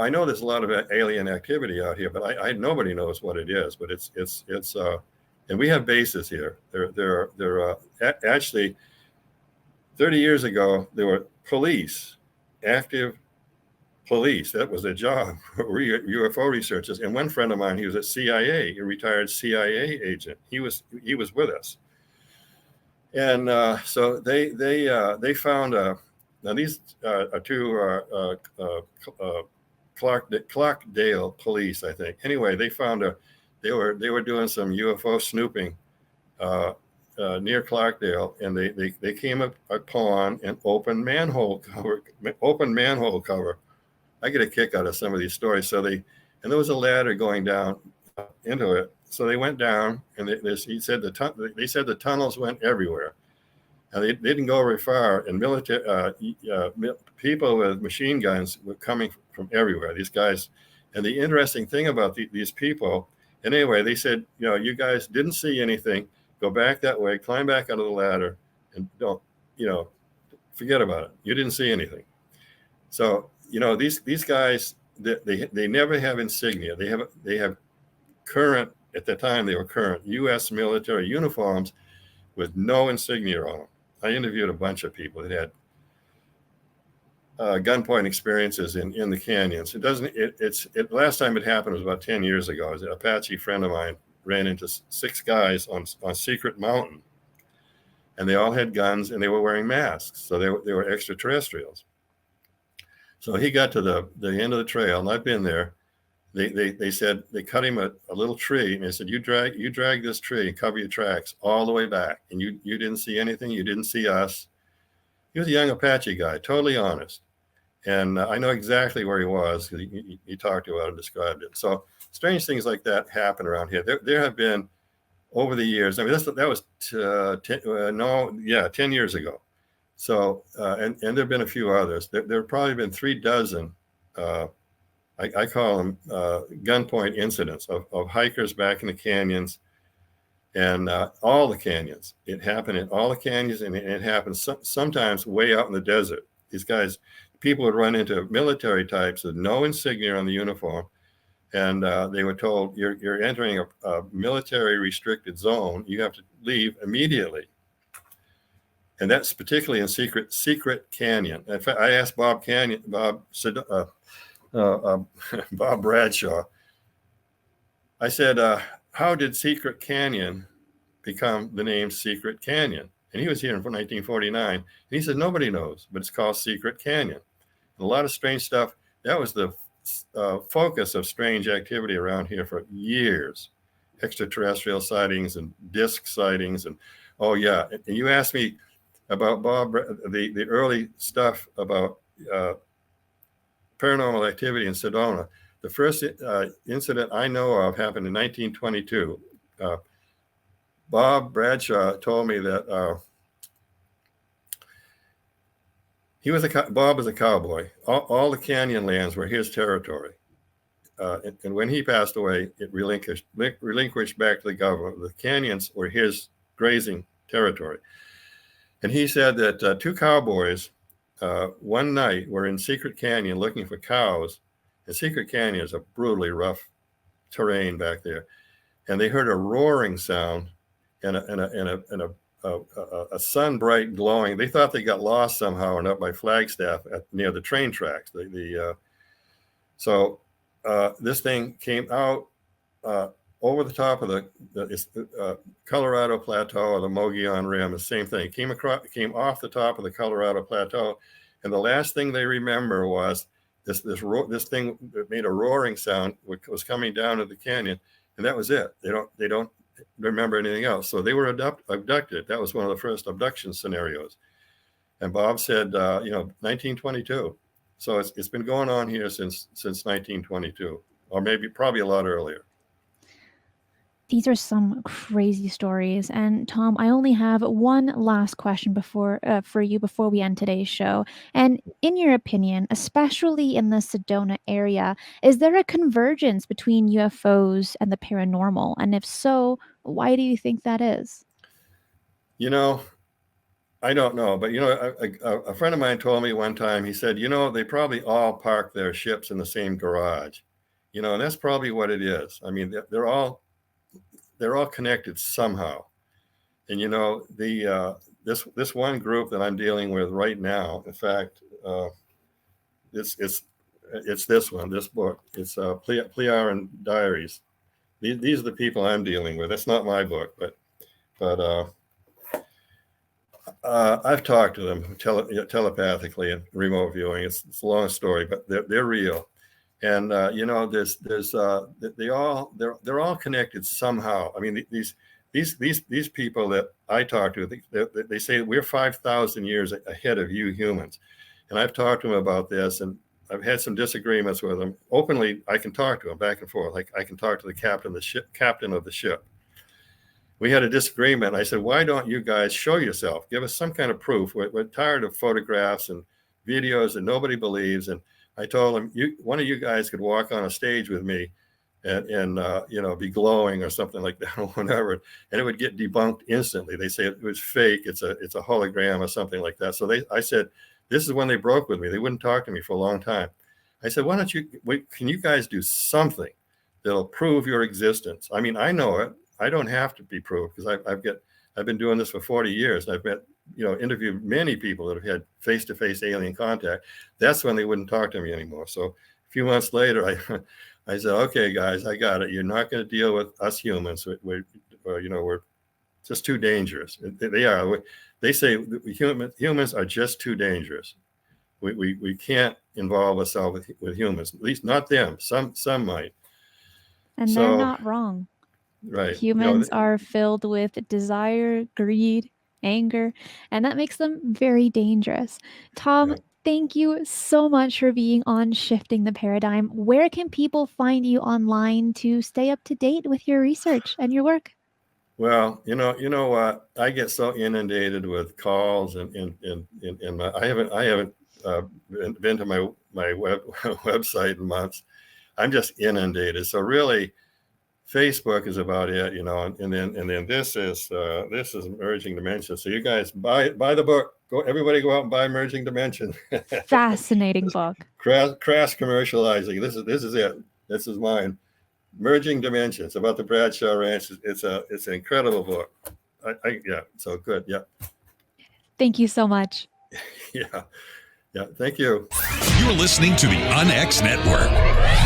know there's a lot of alien activity out here, but nobody knows what it is. But it's and we have bases here. There actually 30 years ago there were active police. That was their job. UFO researchers. And one friend of mine, he was at CIA, a retired CIA agent. He was with us. And so they found now these are two Clarkdale police, I think. Anyway, they found they were doing some UFO snooping near Clarkdale, and they came upon an open manhole cover. I get a kick out of some of these stories. So and there was a ladder going down into it. So they went down, and they said the tunnels went everywhere, and they didn't go very far. And military people with machine guns were coming from everywhere. These guys, and the interesting thing about these people, and anyway, they said, you guys didn't see anything. Go back that way, climb back out of the ladder, and don't, forget about it. You didn't see anything. So these guys, they never have insignia. They have current, at the time they were current U.S. military uniforms with no insignia on them. I interviewed a bunch of people that had gunpoint experiences in the canyons. Last time it happened was about 10 years ago. An Apache friend of mine ran into 6 guys on Secret Mountain, and they all had guns and they were wearing masks. So they were extraterrestrials. So he got to the end of the trail, and I've been there. They said they cut him a little tree, and they said, you drag this tree and cover your tracks all the way back, and you didn't see anything. You didn't see us. He was a young Apache guy, totally honest, and I know exactly where he was because he talked about it and described it. So strange things like that happen around here. There have been over the years. I mean, that was 10 years ago. So, and there've been a few others. There have probably been 36, I call them gunpoint incidents of hikers back in the canyons, and all the canyons. It happened in all the canyons, and it happens sometimes way out in the desert. These guys, people would run into military types with no insignia on the uniform, and they were told, you're entering a military restricted zone. You have to leave immediately. And that's particularly in Secret Canyon. In fact, I asked Bob Bradshaw. I said, how did Secret Canyon become the name Secret Canyon? And he was here in 1949. And he said, nobody knows, but it's called Secret Canyon. And a lot of strange stuff. That was the focus of strange activity around here for years. Extraterrestrial sightings and disc sightings. And oh yeah, and you asked me about Bob, the early stuff about paranormal activity in Sedona. The first incident I know of happened in 1922. Bob Bradshaw told me that Bob was a cowboy. All the canyon lands were his territory. And when he passed away, it relinquished back to the government. The canyons were his grazing territory. And he said that 2 cowboys one night were in Secret Canyon looking for cows. And Secret Canyon is a brutally rough terrain back there. And they heard a roaring sound and a sun bright glowing. They thought they got lost somehow and up by Flagstaff near the train tracks. So this thing came out over the top of the Colorado Plateau or the Mogollon Rim, the same thing. It came off the top of the Colorado Plateau, and the last thing they remember was this thing that made a roaring sound was coming down to the canyon, and that was it. They don't remember anything else. So they were abducted. That was one of the first abduction scenarios. And Bob said, 1922. So it's been going on here since 1922, or probably a lot earlier. These are some crazy stories. And Tom, I only have one last question for you before we end today's show. And in your opinion, especially in the Sedona area, is there a convergence between UFOs and the paranormal? And if so, why do you think that is? I don't know, but a friend of mine told me one time, he said, they probably all park their ships in the same garage, and that's probably what it is. I mean, they're all connected somehow. And this one group that I'm dealing with right now, in fact, it's this book. It's Plearan Diaries. These are the people I'm dealing with. It's not my book, but I've talked to them telepathically and remote viewing. It's a long story, but they're real. And they're all connected somehow. I mean, these people that I talk to, they say we're 5,000 years ahead of you humans. And I've talked to them about this, and I've had some disagreements with them. Openly, I can talk to them back and forth. Like I can talk to the captain of the ship. We had a disagreement. I said, why don't you guys show yourself? Give us some kind of proof. We're tired of photographs and videos that nobody believes. And I told him, one of you guys could walk on a stage with me and be glowing or something like that or whatever, and it would get debunked instantly. They say it was fake. It's a hologram or something like that. So I said, this is when they broke with me. They wouldn't talk to me for a long time. I said, can you guys do something that'll prove your existence? I mean, I know it. I don't have to be proved because I've been doing this for 40 years. I've interviewed many people that have had face-to-face alien contact. That's when they wouldn't talk to me anymore. So a few months later, I said, okay, guys, I got it. You're not going to deal with us humans. We're just too dangerous. They are. They say humans are just too dangerous. We can't involve ourselves with humans. At least not them. Some might. And they're not wrong. Right. Humans are filled with desire, greed, anger, and that makes them very dangerous. Tom, thank you so much for being on Shifting the Paradigm. Where can people find you online to stay up to date with your research and your work? Well, you know what? I get so inundated with calls and I haven't been to my website in months. I'm just inundated. So really, Facebook is about it, and then this is Merging Dimensions. So you guys buy the book. Everybody go out and buy Merging Dimension. Fascinating book. Crass commercializing. This is it. This is mine. Merging Dimensions, about the Bradshaw Ranch. It's an incredible book. So good. Yeah. Thank you so much. Yeah, thank you. You're listening to the UNX Network,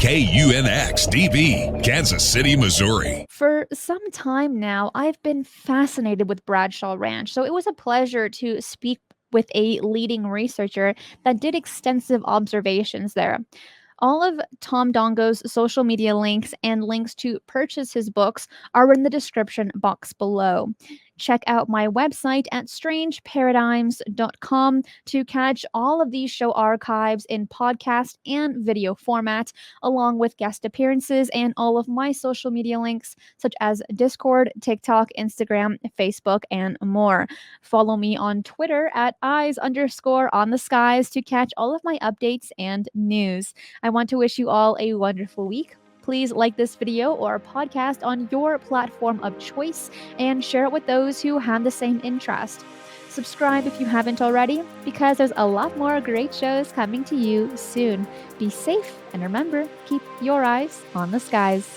KUNX-DB, Kansas City, Missouri. For some time now, I've been fascinated with Bradshaw Ranch, so it was a pleasure to speak with a leading researcher that did extensive observations there. All of Tom Dongo's social media links and links to purchase his books are in the description box below. Check out my website at strangeparadigms.com to catch all of these show archives in podcast and video format, along with guest appearances and all of my social media links, such as Discord, TikTok, Instagram, Facebook, and more. Follow me on Twitter at eyes_on_the_skies to catch all of my updates and news. I want to wish you all a wonderful week. Please like this video or podcast on your platform of choice and share it with those who have the same interest. Subscribe if you haven't already, because there's a lot more great shows coming to you soon. Be safe, and remember, keep your eyes on the skies.